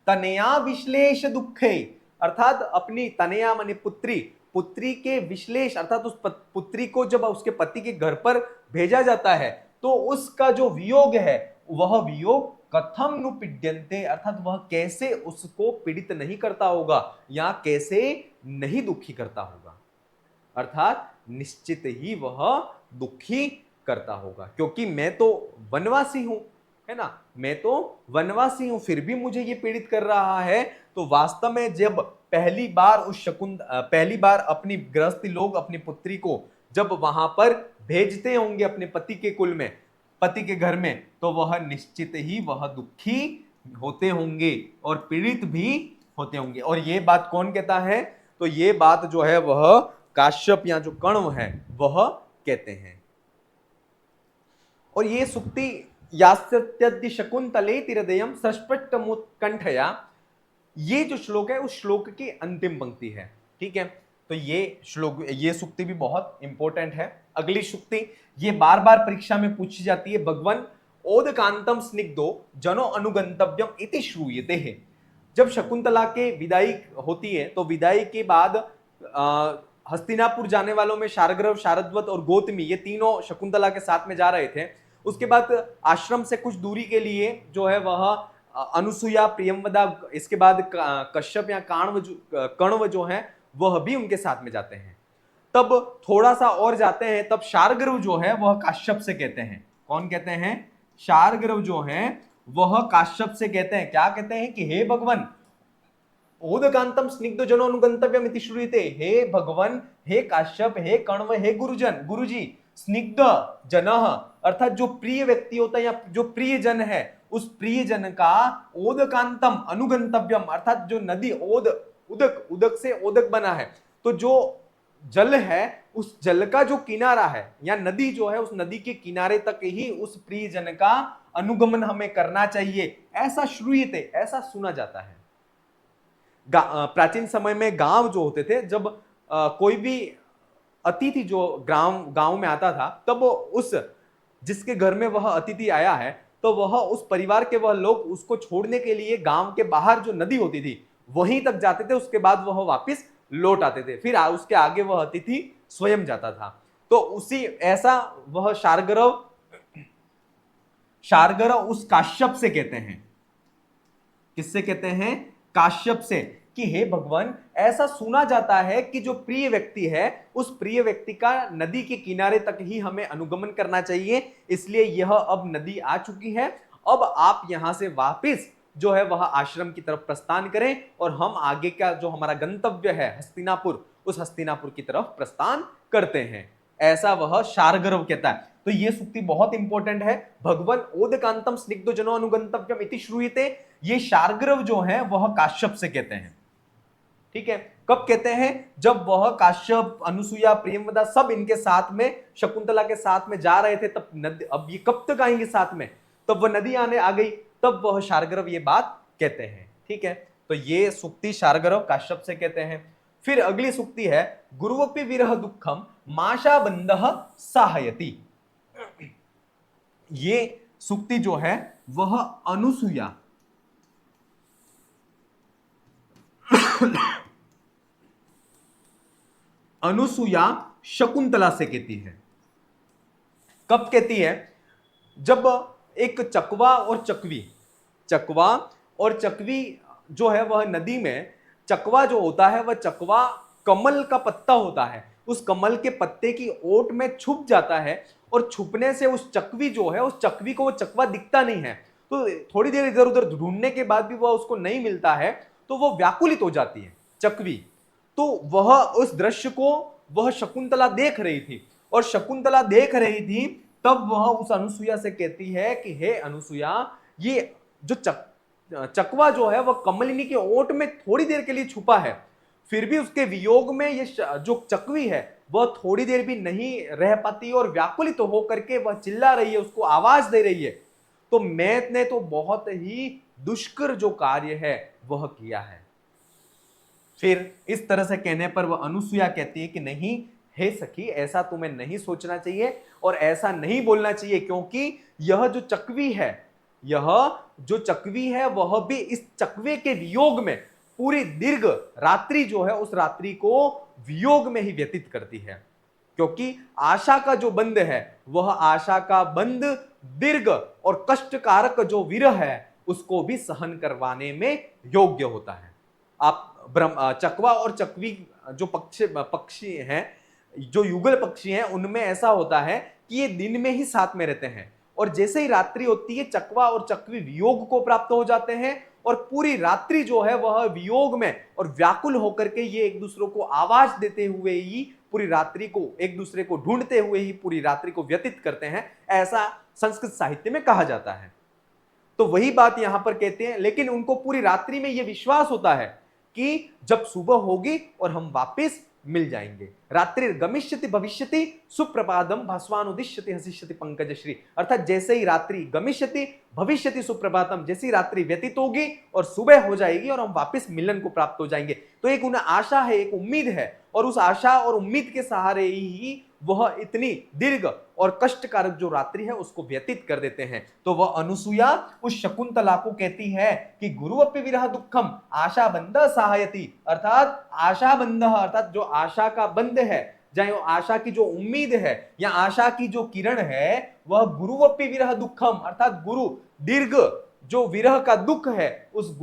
तनया विश्लेष दुखे, अर्थात अपनी तनया माने पुत्री, पुत्री के विश्लेष, अर्थात उस पुत्री को जब उसके पति के घर पर भेजा जाता है तो उसका जो वियोग है, वह वियोग कथम नु पिड्यन्ते, अर्थात वह कैसे उसको पीड़ित नहीं करता होगा या कैसे नहीं दुखी करता होगा, अर्थात निश्चित ही वह दुखी करता होगा। क्योंकि मैं तो वनवासी हूं, है ना, मैं तो वनवासी हूं, फिर भी मुझे ये पीड़ित कर रहा है। तो वास्तव में जब पहली बार अपनी गृहस्थी लोग अपनी पुत्री को जब वहां पर भेजते होंगे अपने पति के कुल में, पति के घर में, तो वह निश्चित ही वह दुखी होते होंगे और पीड़ित भी होते होंगे। और ये बात कौन कहता है? तो ये बात जो है वह काश्यप या जो कण्व है वह कहते हैं। और ये सुक्ति यास्यत्यद्य शकुंतले तिरदयम सस्पष्टमुत्कंठया, ये जो श्लोक है उस श्लोक की अंतिम पंक्ति है। ठीक है, तो ये श्लोक, ये सुक्ति भी बहुत इंपॉर्टेंट है। अगली सुक्ति ये बार बार परीक्षा में पूछी जाती है, भगवन ओदकांतम स्निग्धो जनो अनुगंतव्यम इति श्रूयते है। जब शकुंतला के विदाई होती है तो विदाई के बाद हस्तिनापुर जाने वालों में शार्ग्रव, शारद्वत और गौतमी, ये तीनों शकुंतला के साथ में जा रहे थे। उसके बाद आश्रम से कुछ दूरी के लिए जो है वह अनुसुया, प्रियंवदा, इसके बाद कश्यप या कण्व जो है वह भी उनके साथ में जाते हैं। तब थोड़ा सा और जाते हैं, तब शार्ग्रव जो है वह काश्यप से कहते हैं। कौन कहते हैं? शार्ग्रव जो है वह काश्यप से कहते हैं, क्या कहते हैं कि हे भगवान, ओदकांतम स्निग्ध जनो अनुगंतव्यम इति श्रूयते, हे भगवान, हे काश्यप, हे कण्व, हे गुरुजन, गुरुजी, स्निग्ध जनः, अर्थात जो प्रिय व्यक्ति होता है या जो प्रिय जन है, उस प्रिय जन का ओदकांतम अनुगंतव्यम, अर्थात जो नदी उदक, उदक से ओदक बना है, तो जो जल है उस जल का जो किनारा है या नदी जो है, उस नदी के किनारे तक ही उस प्रिय जन का अनुगमन हमें करना चाहिए, ऐसा श्रूयते, ऐसा सुना जाता है। प्राचीन समय में गांव जो होते थे, जब कोई भी अतिथि जो गांव में आता था, तब उस जिसके घर में वह अतिथि आया है, तो वह उस परिवार के वह लोग उसको छोड़ने के लिए गांव के बाहर जो नदी होती थी वहीं तक जाते थे। उसके बाद वह वापस लौट आते थे, फिर उसके आगे वह अतिथि स्वयं जाता था। तो उसी ऐसा वह शार्ग्रव उस काश्यप से कहते हैं। किससे कहते हैं? काश्यप से, कि हे भगवान, ऐसा सुना जाता है कि जो प्रिय व्यक्ति है उस प्रिय व्यक्ति का नदी के किनारे तक ही हमें अनुगमन करना चाहिए, इसलिए यह अब नदी आ चुकी है अब आप यहां से वापस जो है वह आश्रम की तरफ प्रस्थान करें और हम आगे का जो हमारा गंतव्य है हस्तिनापुर, उस हस्तिनापुर की तरफ प्रस्थान करते हैं। ऐसा वह शार्गरव कहता है। तो यह सूक्ति बहुत इंपॉर्टेंट है। भगवन ओदकांतम स्निग्धो जनो अनुगंतव्यम इति श्रूयते। ये शार्गरव जो है वह काश्यप से कहते हैं। ठीक है, कब कहते हैं? जब वह काश्यप, अनुसुईया, प्रियंवदा सब इनके साथ में, शकुंतला के साथ में जा रहे थे, तब नदी, अब ये कब तक आएंगे साथ में, तब वह नदी आने आ गई, तब वह शार्गरव ये बात कहते हैं। ठीक है, तो ये सुक्ति शार्गरव काश्यप से कहते हैं। फिर अगली सुक्ति है गुरुवपि विरह दुखम माशा बंधः साहयति। ये सुक्ति जो है वह अनुसुईया अनुसुईया शकुंतला से कहती है। कब कहती है? जब एक चकवा और चकवी जो है वह नदी में, चकवा जो होता है वह चकवा कमल का पत्ता होता है, उस कमल के पत्ते की ओट में छुप जाता है और छुपने से उस चकवी जो है, उस चकवी को वो चकवा दिखता नहीं है। तो थोड़ी देर इधर उधर ढूंढने के बाद भी वह उसको नहीं मिलता है, तो वह व्याकुलित हो जाती है चकवी। तो वह उस दृश्य को वह शकुंतला देख रही थी, और शकुंतला देख रही थी, तब वह उस अनुसुईया से कहती है कि हे अनुसुईया, ये जो चकवा जो है वह कमलिनी के ओट में थोड़ी देर के लिए छुपा है, फिर भी उसके वियोग में ये जो चकवी है वह थोड़ी देर भी नहीं रह पाती और व्याकुलित तो होकर के वह चिल्ला रही है, उसको आवाज दे रही है। तो मैंने तो बहुत ही दुष्कर जो कार्य है वह किया है। फिर इस तरह से कहने पर वह अनुसुईया कहती है कि नहीं हे सखी, ऐसा तुम्हें नहीं सोचना चाहिए और ऐसा नहीं बोलना चाहिए, क्योंकि यह जो चकवी है वह भी इस चकवे के वियोग में पूरी दीर्घ रात्रि जो है उस रात्रि को वियोग में ही व्यतीत करती है, क्योंकि आशा का जो बंध है वह आशा का बंध दीर्घ और कष्टकारक जो विरह है उसको भी सहन करवाने में योग्य होता है। आप चकवा और चकवी जो पक्षी हैं, जो युगल पक्षी हैं, उनमें ऐसा होता है कि ये दिन में ही साथ में रहते हैं, और जैसे ही रात्रि होती है चकवा और चकवी वियोग को प्राप्त हो जाते हैं, और पूरी रात्रि जो है वह वियोग में और व्याकुल होकर के ये एक दूसरे को आवाज देते हुए ही पूरी रात्रि को, एक दूसरे को ढूंढते हुए ही पूरी रात्रि को व्यतीत करते हैं, ऐसा संस्कृत साहित्य में कहा जाता है। तो वही बात यहां पर कहते हैं, लेकिन उनको पूरी रात्रि में यह विश्वास होता है कि जब सुबह होगी और हम वापस मिल जाएंगे। रात्रि गमिष्यति भविष्यति सुप्रभातम भास्वानुदिश्यति हसिष्यति पंकजश्री। अर्थात जैसे ही रात्रि गमिष्यति भविष्यति सुप्रभातम, जैसी रात्रि व्यतीत होगी और सुबह हो जाएगी और हम वापस मिलन को प्राप्त हो जाएंगे। तो एक उन्हें आशा है, एक उम्मीद है, और उस आशा और उम्मीद के सहारे ही वह इतनी दीर्घ और कष्टकारक जो रात्रि है उसको व्यतीत कर देते हैं। तो वह अनुसुईया उस शकुंतला को कहती है कि गुरुवपि विरह दुखम आशा बंध सहायति। अर्थात आशा बंध, अर्थात जो आशा का बंध है, चाहे वो आशा की जो उम्मीद है या आशा की जो किरण है, वह गुरुवपि विरह दुखम, अर्थात गुरु दीर्घ जो विरह का दुख है, उस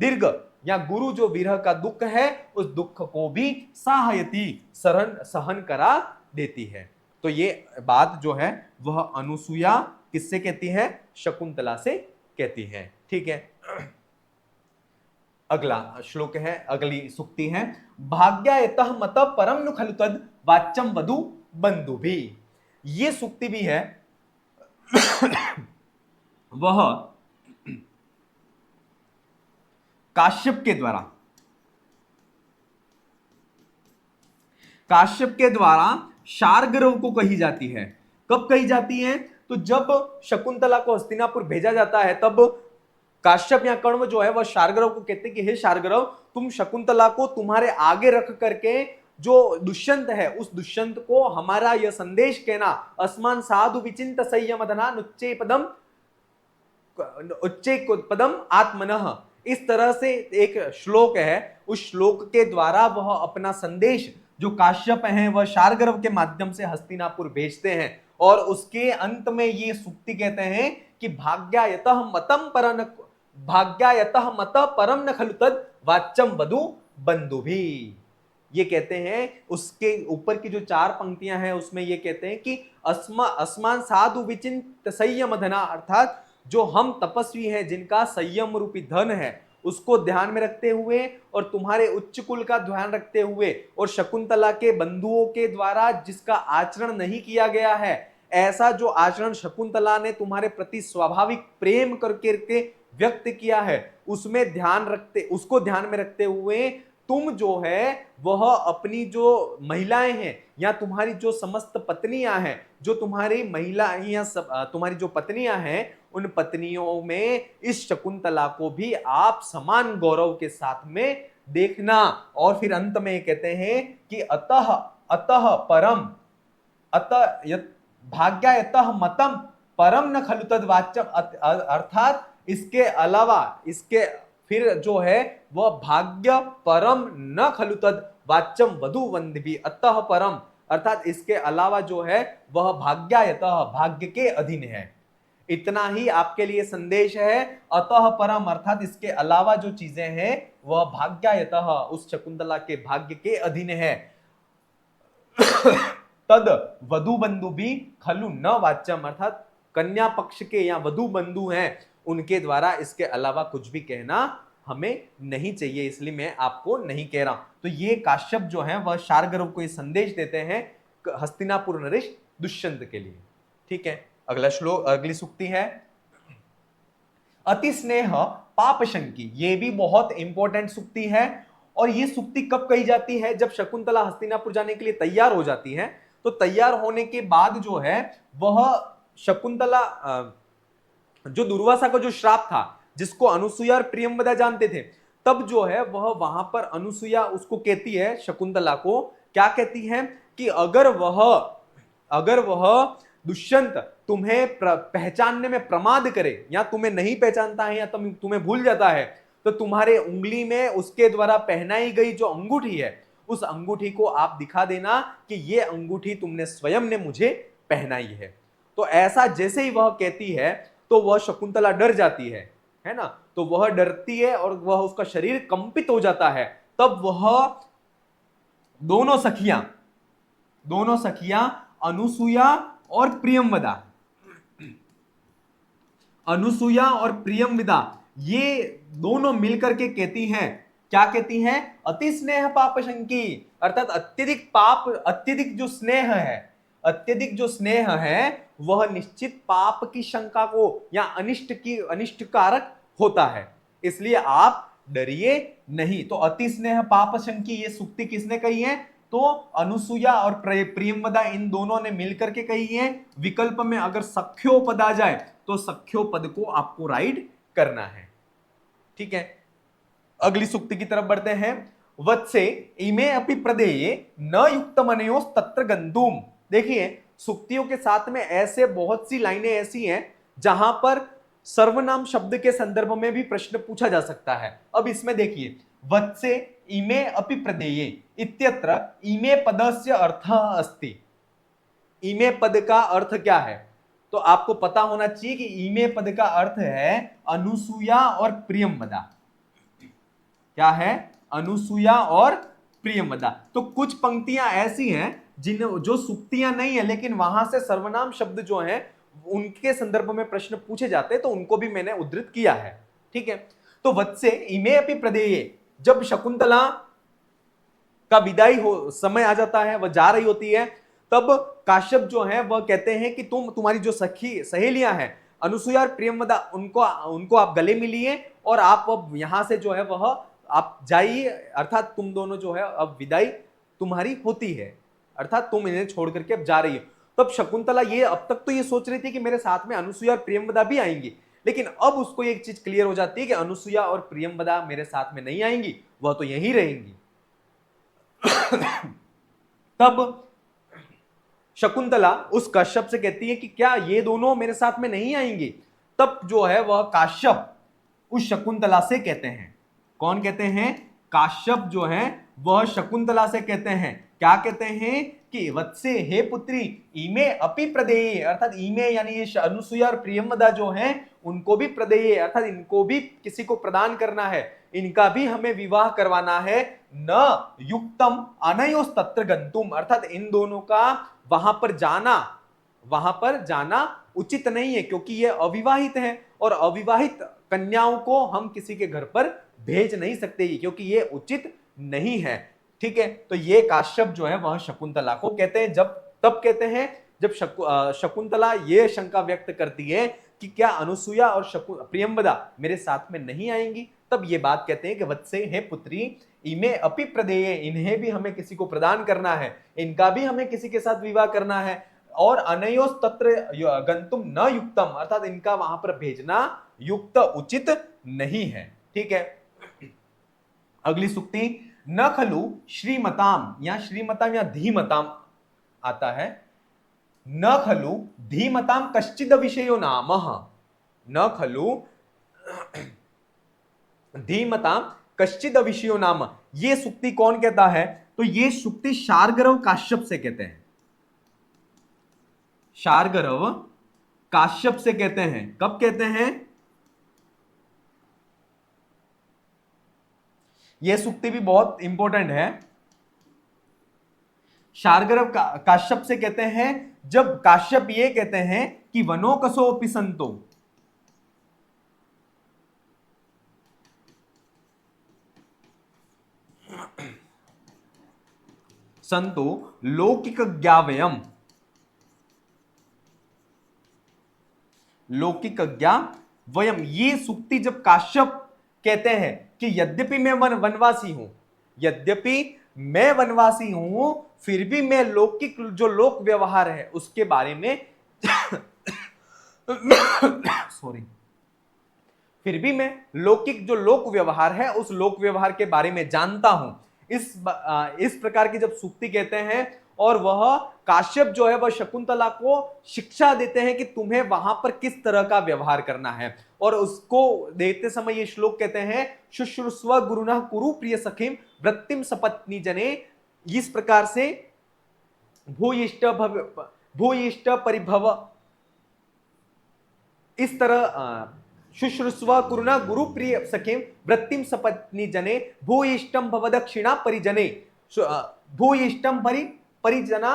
दीर्घ या गुरु जो विरह का दुख है उस दुख को भी सहायती, सहन करा देती है। तो ये बात जो है वह अनुसुईया किससे कहती है? शकुंतला से कहती है। ठीक है, अगला श्लोक है, अगली सुक्ति है भाग्यायतः मत परम नु खलु तद वाच्यम वधु बंधु भी। ये सुक्ति भी है वह काश्यप के द्वारा शार्गरव को कही जाती है। कब कही जाती है? तो जब शकुंतला को हस्तिनापुर भेजा जाता है, तब काश्यप या कण्व जो है वह शार्गरव को कहते हैं कि हे शार्गरव, तुम शकुंतला को तुम्हारे आगे रख करके जो दुष्यंत है उस दुष्यंत को हमारा यह संदेश कहना, अस्मान साधु विचिंत संयम धना नुच्चे पदम आत्मनः। इस तरह से एक श्लोक है, उस श्लोक के द्वारा वह अपना संदेश जो काश्यप हैं वह शार्गरव के माध्यम से हस्तिनापुर भेजते हैं, और उसके अंत में ये सूक्ति कहते हैं कि भाग्यायतः मत परम न खलु तद वाच्यम वधु बंधु भी। ये कहते हैं, उसके ऊपर की जो 4 पंक्तियां हैं उसमें ये कहते हैं कि अस्मान साधु विचिंत संयम धना, अर्थात जो हम तपस्वी हैं, जिनका संयम रूपी धन है, उसको ध्यान में रखते हुए और तुम्हारे उच्च कुल का ध्यान रखते हुए और शकुंतला के बंधुओं के द्वारा जिसका आचरण नहीं किया गया है, ऐसा जो आचरण शकुंतला ने तुम्हारे प्रति स्वाभाविक प्रेम करके व्यक्त किया है, उसको ध्यान में रखते हुए तुम जो है वह अपनी जो महिलाएं हैं या तुम्हारी जो समस्त पत्नियां हैं, जो तुम्हारी महिलाएं या तुम्हारी जो पत्नियां हैं, उन पत्नियों में इस शकुंतला को भी आप समान गौरव के साथ में देखना। और फिर अंत में कहते हैं कि अतः अतः परम अतः भाग्यायतः मतम परम न खलु तद वाच्यम, अर्थात इसके अलावा, इसके फिर जो है वह भाग्य परम न खलु तद वाच्यम वधु वंदभी, अतः परम अर्थात इसके अलावा जो है वह भाग्यायतः भाग्य के अधीन है। इतना ही आपके लिए संदेश है। अतः परम अर्थात इसके अलावा जो चीजें हैं वह भाग्यायतः उस शकुंतला के भाग्य के अधीन है। तद वधु बंधु भी खलु न वाच्यम, अर्थात कन्या पक्ष के या वधु बंधु हैं उनके द्वारा इसके अलावा कुछ भी कहना हमें नहीं चाहिए, इसलिए मैं आपको नहीं कह रहा। तो ये काश्यप जो है वह शार्ंगदेव को ये संदेश देते हैं हस्तिनापुर नरेश दुष्यंत के लिए। ठीक है, अगला श्लोक, अगली सूक्ति है अति स्नेह पापशंकी। ये भी बहुत इंपॉर्टेंट सूक्ति है। और ये सूक्ति कब कही जाती है? जब शकुंतला हस्तिनापुर जाने के लिए तैयार हो जाती है, तो तैयार होने के बाद जो है वह शकुंतला जो दुर्वासा का जो श्राप था, जिसको अनुसुईया और प्रियंवदा जानते थे, तब जो है वह वहां पर अनुसुईया उसको कहती है, शकुंतला को क्या कहती है कि अगर वह दुष्यंत तुम्हें पहचानने में प्रमाद करे या तुम्हें नहीं पहचानता है या तुम्हें भूल जाता है, तो तुम्हारे उंगली में उसके द्वारा पहनाई गई जो अंगूठी है, उस अंगूठी को आप दिखा देना कि ये अंगूठी तुमने स्वयं ने मुझे पहनाई है। तो ऐसा जैसे ही वह कहती है तो वह शकुंतला डर जाती है ना। तो वह डरती है और वह उसका शरीर कंपित हो जाता है। तब वह दोनों सखियां अनुसुईया और प्रियंवदा ये दोनों मिलकर के कहती हैं, क्या कहती हैं? अति स्नेह पापशंकी, अर्थात अत्यधिक जो स्नेह है वह निश्चित पाप की शंका को या अनिष्टकारक होता है, इसलिए आप डरिए नहीं। तो अति स्नेह पापशंकी ये सूक्ति किसने कही है? तो अनुसुईया और प्रियंवदा इन दोनों ने मिलकर के कही है। विकल्प में अगर सख्यो पद आ जाए तो सख्यो पद को आपको राइट करना है। ठीक है, अगली सूक्ति की तरफ बढ़ते हैं। वत्से इमे अपि प्रदेये न युक्तमनयोस् तत्र गंतुम। देखिए, सूक्तियों के साथ में ऐसे बहुत सी लाइनें ऐसी हैं जहां पर सर्वनाम शब्द के संदर्भ में भी प्रश्न पूछा जा सकता है। अब इसमें देखिए, वत्से इमे अपि प्रदेये इत्यत्र इमे पदस्य अर्थः अस्ति। इमे पद का अर्थ क्या है? तो आपको पता होना चाहिए कि इमे पद का अर्थ है अनुसुईया और प्रियंवदा। क्या है? अनुसुईया और प्रियंवदा। तो कुछ पंक्तियां ऐसी हैं जो सूक्तियां नहीं है, लेकिन वहां से सर्वनाम शब्द जो हैं उनके संदर्भ में प्रश्न पूछे जाते हैं, तो उनको भी मैंने उद्धृत किया है। ठीक है, तो वत्से इमे अपि प्रदेये, जब शकुंतला का विदाई हो समय आ जाता है, वह जा रही होती है, तब काश्यप जो है वह कहते हैं कि तुम्हारी जो सहेलियां हैं अनुसुईया और प्रियंवदा, उनको आप गले मिलिए और आप अब यहां से जो है वह आप जाइए, अर्थात तुम दोनों जो है अब विदाई तुम्हारी होती है, अर्थात तुम इन्हें छोड़ करके अब जा रही हो। तब शकुंतला ये अब तक तो ये सोच रही थी कि मेरे साथ में अनुसुईया और प्रियंवदा भी आएंगी, लेकिन अब उसको एक चीज क्लियर हो जाती है कि अनुसुईया और प्रियंवदा मेरे साथ में नहीं आएंगी, वह तो यहीं रहेंगी। तब शकुंतला उस काश्यप से कहती है कि क्या ये दोनों मेरे साथ में नहीं आएंगी? तब जो है वह काश्यप उस शकुंतला से कहते हैं, कौन कहते हैं? काश्यप जो है वह शकुंतला से कहते हैं, क्या कहते हैं कि वत्से हे पुत्री इमे अपि प्रदेये, अर्थात इमे यानी ये अनुसुईया और प्रियंवदा जो हैं उनको भी प्रदेये, अर्थात इनको भी किसी को प्रदान करना है, इनका भी हमें विवाह करवाना है। न युक्तम अनयोस् तत्र गंतुम, अर्थात इन दोनों का वहां पर जाना उचित नहीं है, क्योंकि ये अविवाहित है और अविवाहित कन्याओं को हम किसी के घर पर भेज नहीं सकते, क्योंकि ये उचित नहीं है। ठीक है, तो ये काश्यप जो है वह शकुंतला को कहते हैं, जब तब कहते हैं जब शकुंतला ये शंका व्यक्त करती है कि क्या अनुसुईया और प्रियंवदा मेरे साथ में नहीं आएंगी, तब ये बात कहते हैं कि वत्से हे पुत्री इमे अपि प्रदेये, इन्हें भी हमें किसी को प्रदान करना है, इनका भी हमें किसी के साथ विवाह करना है, और अनयोस तत्र गंतुम न युक्तम, अर्थात इनका वहां पर भेजना युक्त उचित नहीं है। ठीक है, अगली सूक्ति, न खलु श्रीमताम, या श्रीमताम या धीमताम आता है, न खलु धीमताम कश्चिद विषयो नाम, न खलु धीमताम कश्चिद विषयो नाम, ये सूक्ति कौन कहता है? तो ये सूक्ति शार्ंगरव काश्यप से कहते हैं, शार्ंगरव काश्यप से कहते हैं। कब कहते हैं? यह सूक्ति भी बहुत इंपॉर्टेंट है। शार्ंगरव काश्यप से कहते हैं जब काश्यप ये कहते हैं कि वनोकसोऽपि संतो, संतो लौकिक ज्ञावयम, लौकिक ज्ञावयम, ये सूक्ति जब काश्यप कहते हैं कि यद्यपि मैं वनवासी हूं, यद्यपि मैं वनवासी हूं, फिर भी मैं लौकिक जो लोक व्यवहार है उसके बारे में सॉरी, फिर भी मैं लौकिक जो लोक व्यवहार है उस लोक व्यवहार के बारे में जानता हूं। इस प्रकार की जब सूक्ति कहते हैं, और वह काश्यप जो है वह शकुंतला को शिक्षा देते हैं कि तुम्हें वहां पर किस तरह का व्यवहार करना है, और उसको देते समय ये श्लोक कहते हैं, शुश्रूषव गुरुना कुरु प्रिय सखीम वृत्तिम सपत्नी जने, इस प्रकार से भूयिष्ट परिभव, इस तरह शुश्रूषव कुरुना गुरु प्रिय सखीम वृत्तिम सपत्नी जने भूयिष्टम भव दक्षिणा परिजने, भूयिष्टम परिजना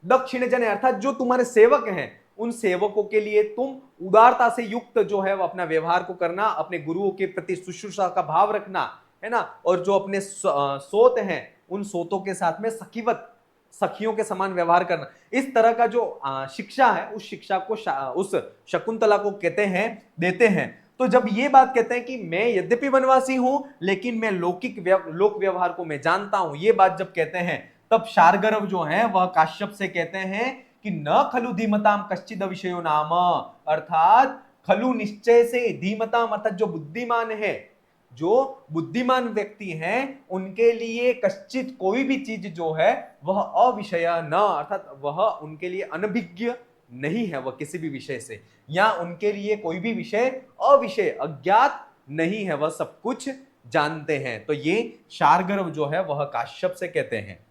दक्षिण जने, अर्थात जो तुम्हारे सेवक हैं उन सेवकों के लिए तुम उदारता से युक्त जो है वो अपना व्यवहार को करना, अपने गुरुओं के प्रति शुश्रूषा का भाव रखना है ना, और जो अपने सोत हैं उन सोतों के साथ में सखीवत, सखियों के समान व्यवहार करना, इस तरह का जो शिक्षा है उस शिक्षा को उस शकुंतला को कहते हैं, देते हैं। तो जब ये बात कहते हैं कि मैं यद्यपि वनवासी हूं लेकिन मैं लोक व्यवहार को मैं जानता हूं, ये बात जब कहते हैं तब शार्ंगरव जो है वह काश्यप से कहते हैं कि न खलु धीमताम कश्चिद विषयो नाम, अर्थात खलु निश्चय से, धीमताम अर्थात जो बुद्धिमान है, जो बुद्धिमान व्यक्ति हैं उनके लिए कश्चित कोई भी चीज जो है वह अविषय न, अर्थात वह उनके लिए अनभिज्ञ नहीं है, वह किसी भी विषय से, या उनके लिए कोई भी विषय अविषय अज्ञात नहीं है, वह सब कुछ जानते हैं। तो ये शार्ंगरव जो है वह काश्यप से कहते हैं।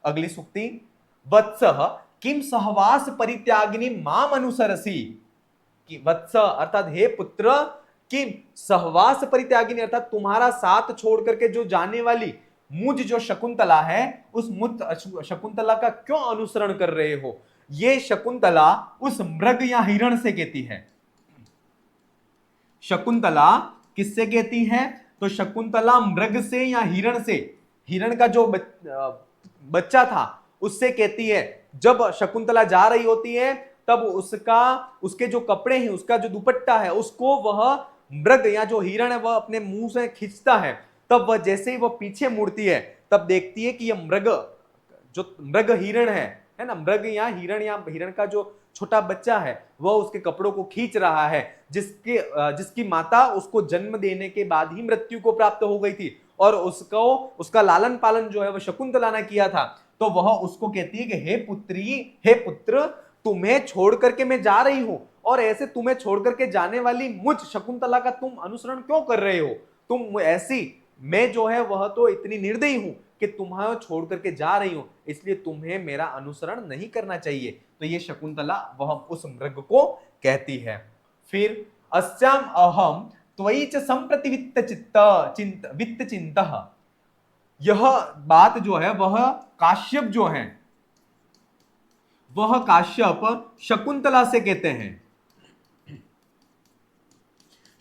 अगली सूक्ति, वत्सः किम सहवास परित्यागिनी माम अनुसरसी, कि वत्स अर्थात हे पुत्र, किम सहवास परित्यागिनी अर्थात तुम्हारा साथ छोड़ करके जो जाने वाली मुझ जो शकुंतला है उस मुझ शकुंतला का क्यों अनुसरण कर रहे हो? ये शकुंतला उस मृग या हिरण से कहती है। शकुंतला किससे कहती है? तो शकुंतला मृग से या हिरण से, हिरण का जो बच्चा था उससे कहती है। जब शकुंतला जा रही होती है तब उसके जो कपड़े हैं, उसका जो दुपट्टा है, उसको वह मृग या जो हिरण है वह अपने मुंह से खींचता है। तब वह जैसे ही वह पीछे मुड़ती है तब देखती है कि यह मृग हिरण है ना, मृग या हिरण का जो छोटा बच्चा है वह उसके कपड़ों को खींच रहा है, जिसकी माता उसको जन्म देने के बाद ही मृत्यु को प्राप्त हो गई थी, और उसका लालन पालन जो है वह शकुंतला ने किया था। तो वह उसको कहती है कि हे पुत्र, तुम्हें छोड़ करके मैं जा रही हूं, और ऐसे तुम्हें छोड़ करके जाने वाली मुझ शकुंतला का तुम अनुसरण क्यों कर रहे हो? तुम ऐसी, मैं जो है वह तो इतनी निर्दयी हूं कि तुम्हें छोड़ करके जा रही हूं, इसलिए तुम्हें मेरा अनुसरण नहीं करना चाहिए। तो ये शकुंतला वह उस मृग को कहती है। फिर अस्याम अहम त्वयि च संप्रति वित्त चिंतः, यह बात जो है वह काश्यप जो है वह काश्यप शकुंतला से कहते हैं,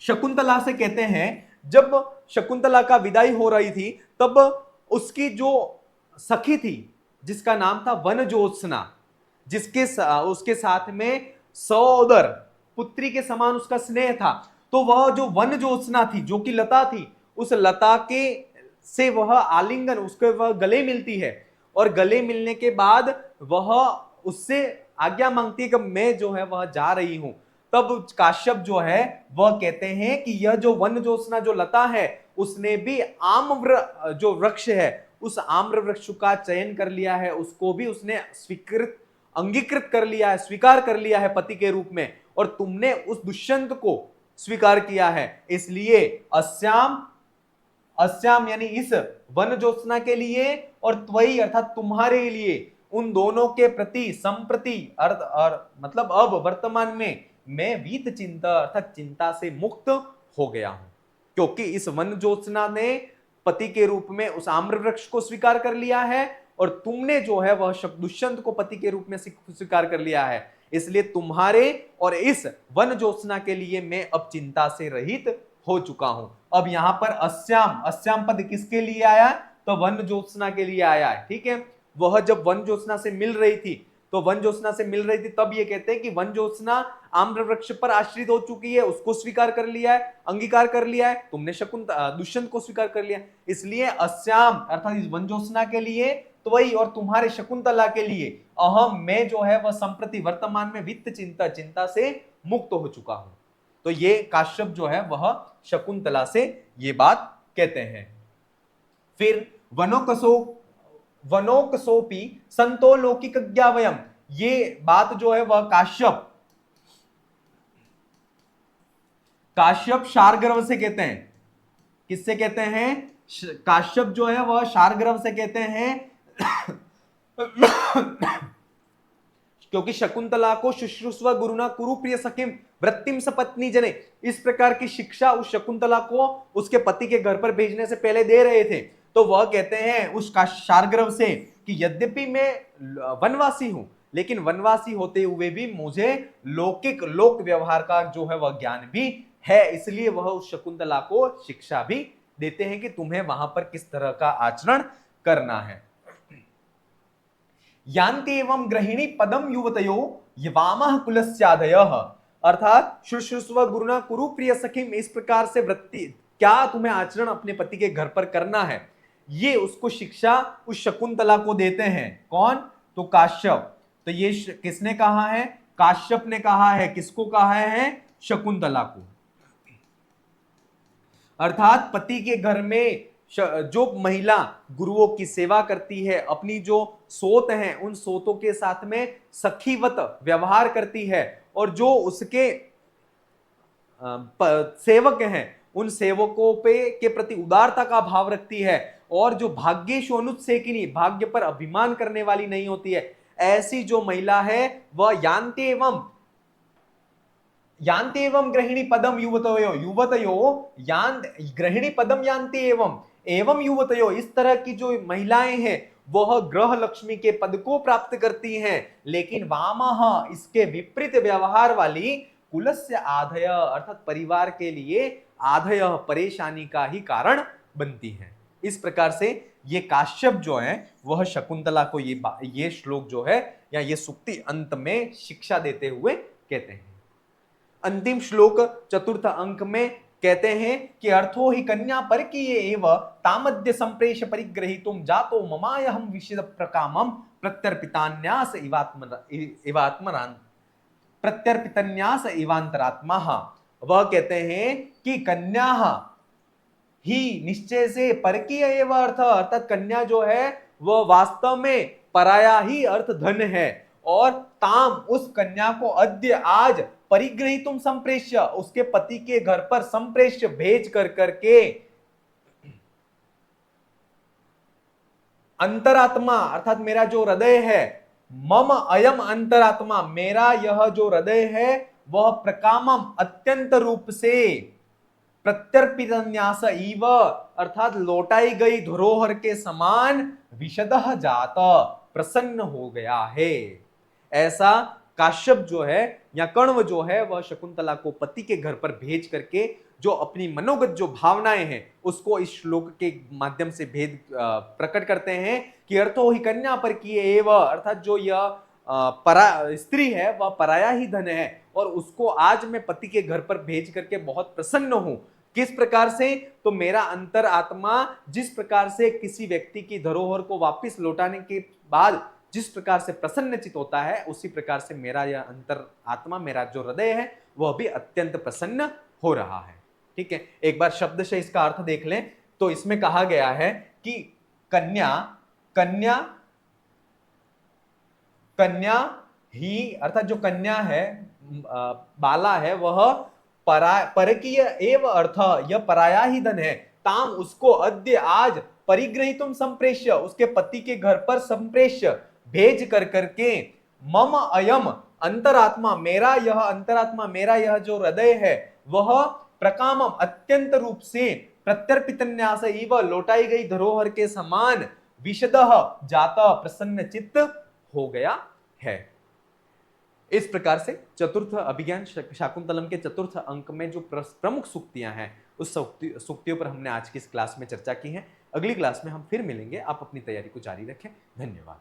शकुंतला से कहते हैं, जब शकुंतला का विदाई हो रही थी तब उसकी जो सखी थी जिसका नाम था वनजोत्सना, उसके साथ में सहोदर पुत्री के समान उसका स्नेह था, तो वह जो वनजोत्सना थी जो कि लता थी, उस लता के से वह आलिंगन, उसके वह गले मिलती है और गले मिलने के बाद वह उससे आज्ञा मांगती है कि मैं जो है वह जा रही हूं। तब काश्यप जो है वह कहते हैं कि यह जो वनजोत्सना जो लता है उसने भी जो वृक्ष है उस आम्र वृक्ष का चयन कर लिया है, उसको भी उसने अंगीकृत कर लिया है, स्वीकार कर लिया है पति के रूप में, और तुमने उस दुष्यंत को स्वीकार किया है, इसलिए अस्याम अस्याम यानी इस वन ज्योत्सना के लिए और त्वयी अर्थात तुम्हारे लिए, उन दोनों के प्रति संप्रति अर्थ और मतलब अब वर्तमान में मैं वीत चिंता अर्थात चिंता से मुक्त हो गया हूं, क्योंकि इस वन ज्योत्सना ने पति के रूप में उस आम्र वृक्ष को स्वीकार कर लिया है और तुमने जो है वह दुष्यंत को पति के रूप में स्वीकार कर लिया है, इसलिए तुम्हारे और इस वन ज्योत्सना के लिए मैं अब चिंता से रहित हो चुका हूं। अब यहां पर अस्याम, अस्याम पद किसके लिए आया? तो वन ज्योत्सना के लिए आया है, ठीक है। वह जब वन ज्योत्सना से मिल रही थी, तो वन ज्योत्सना से मिल रही थी तब ये कहते हैं कि वन ज्योत्सना आम्र वृक्ष पर आश्रित हो चुकी है, उसको स्वीकार कर लिया है, अंगीकार कर लिया है, तुमने दुष्यंत को स्वीकार कर लिया, इसलिए अस्याम अर्थात इस वन ज्योत्सना के लिए तो वही और तुम्हारे शकुंतला के लिए अहम मैं जो है वह संप्रति वर्तमान में वित्त चिंता चिंता से मुक्त हो चुका हूं। तो ये काश्यप जो है वह शकुंतला से ये बात कहते हैं। फिर वनोकसोपी संतो लौकिक ज्ञावयम, ये बात जो है वह काश्यप शार्ग्रव से कहते हैं। किससे कहते हैं? काश्यप जो है वह शार्ग्रव से कहते हैं क्योंकि शकुंतला को शुश्रूषव गुरुना कुरु प्रिय सखिम वृत्तिम सपत्नी जने, इस प्रकार की शिक्षा उस शकुंतला को उसके पति के घर पर भेजने से पहले दे रहे थे। तो वह कहते हैं उस शार्ग्रव से कि यद्यपि मैं वनवासी हूं, लेकिन वनवासी होते हुए भी मुझे लोक व्यवहार का जो है वह ज्ञान भी है, इसलिए वह उस शकुंतला को शिक्षा भी देते हैं कि तुम्हें वहां पर किस तरह का आचरण करना है। यान्ति एवं ग्रहिणी पदम युवतयो यवामः कुलस्यादयः, अर्थात शुश्रूषव गुरुना कुरु प्रिय सखिम, इस प्रकार से वृत्ति क्या तुम्हें आचरण अपने पति के घर पर करना है, ये उसको शिक्षा उस शकुंतला को देते हैं। कौन? तो काश्यप। तो ये किसने कहा है? काश्यप ने कहा है। किसको कहा है? शकुंतला को। अर्थात पति के घर में जो महिला गुरुओं की सेवा करती है, अपनी जो सोत हैं उन सोतों के साथ में सखीवत व्यवहार करती है, और जो उसके सेवक हैं उन सेवकों के प्रति उदारता का भाव रखती है, और जो भाग्येशोनुत्सेकिनी, भाग्य पर अभिमान करने वाली नहीं होती है, ऐसी जो महिला है वह यान्ति एवं गृहिणी पदम युवतयो गृहिणी पदम यान्ति एवं युवतयो, इस तरह की जो महिलाएं हैं वह ग्रह लक्ष्मी के पद को प्राप्त करती हैं, लेकिन वामः, इसके विपरीत व्यवहार वाली कुलस्य आधय अर्थात परिवार के लिए आधय परेशानी का ही कारण बनती है। इस प्रकार से ये काश्यप जो है वह शकुंतला को ये श्लोक जो है या ये सुक्ति अंत में शिक्षा देते हुए कहते हैं। अंतिम श्लोक चतुर्थ अंक में कहते हैं कि अर्थो ही कन्या पर किए एव तामद्य संप्रेष परिग्रहीतुम जातो ममायहम विषद प्रकामम प्रत्यर्पितान्यास इवांतरात्मा। वह कहते हैं कि कन्या ही निश्चय से परकीय एव अर्थ, अर्थात कन्या जो है वह वास्तव में पराया ही अर्थ धन है, और ताम उस कन्या को अद्य आज परिग्रहीतुम संप्रेष्य, उसके पति के घर पर संप्रेष्य भेज कर करके अंतरात्मा अर्थात मेरा जो हृदय है, मम अयम अंतरात्मा, मेरा यह जो हृदय है वह प्रकामम अत्यंत रूप से प्रत्यर्पितन्यास इव अर्थात लौटाई गई धरोहर के समान विशदः जात प्रसन्न हो गया है। ऐसा काश्यप जो है या कण्व जो है वह शकुंतला को पति के घर पर भेज करके जो अपनी मनोगत जो भावनाएं हैं उसको इस श्लोक के माध्यम से भेद प्रकट करते हैं कि अर्थो ही कन्या पर किए एव, अर्थात जो यह परा स्त्री है वह पराया ही धन है और उसको आज मैं पति के घर पर भेज करके बहुत प्रसन्न हूं। किस प्रकार से? तो मेरा अंतर आत्मा जिस प्रकार से किसी व्यक्ति की धरोहर को वापस लौटाने के बाद जिस प्रकार से प्रसन्नचित होता है, उसी प्रकार से मेरा यह अंतर आत्मा, मेरा जो हृदय है वह भी अत्यंत प्रसन्न हो रहा है। ठीक है, एक बार शब्द से इसका अर्थ देख लें तो इसमें कहा गया है कि कन्या कन्या कन्या ही, अर्थात जो कन्या है बाला है वह परकीय एव अर्थ, यह पराया ही धन है। ताम उसको अद्य आज परिग्रहीतुम संप्रेष्य, उसके पति के घर पर संप्रेष्य भेज कर करके मम अयम अंतरात्मा, मेरा यह अंतरात्मा, मेरा यह जो हृदय है वह प्रकामम अत्यंत रूप से प्रत्यर्पित न्यास इव, लौटाई गई धरोहर के समान विशदः जाता प्रसन्न चित्त हो गया है। इस प्रकार से चतुर्थ अभिज्ञान शाकुंतलम के चतुर्थ अंक में जो प्रमुख सूक्तियां हैं उस सूक्तियों पर हमने आज की इस क्लास में चर्चा की है। अगली क्लास में हम फिर मिलेंगे। आप अपनी तैयारी को जारी रखें। धन्यवाद।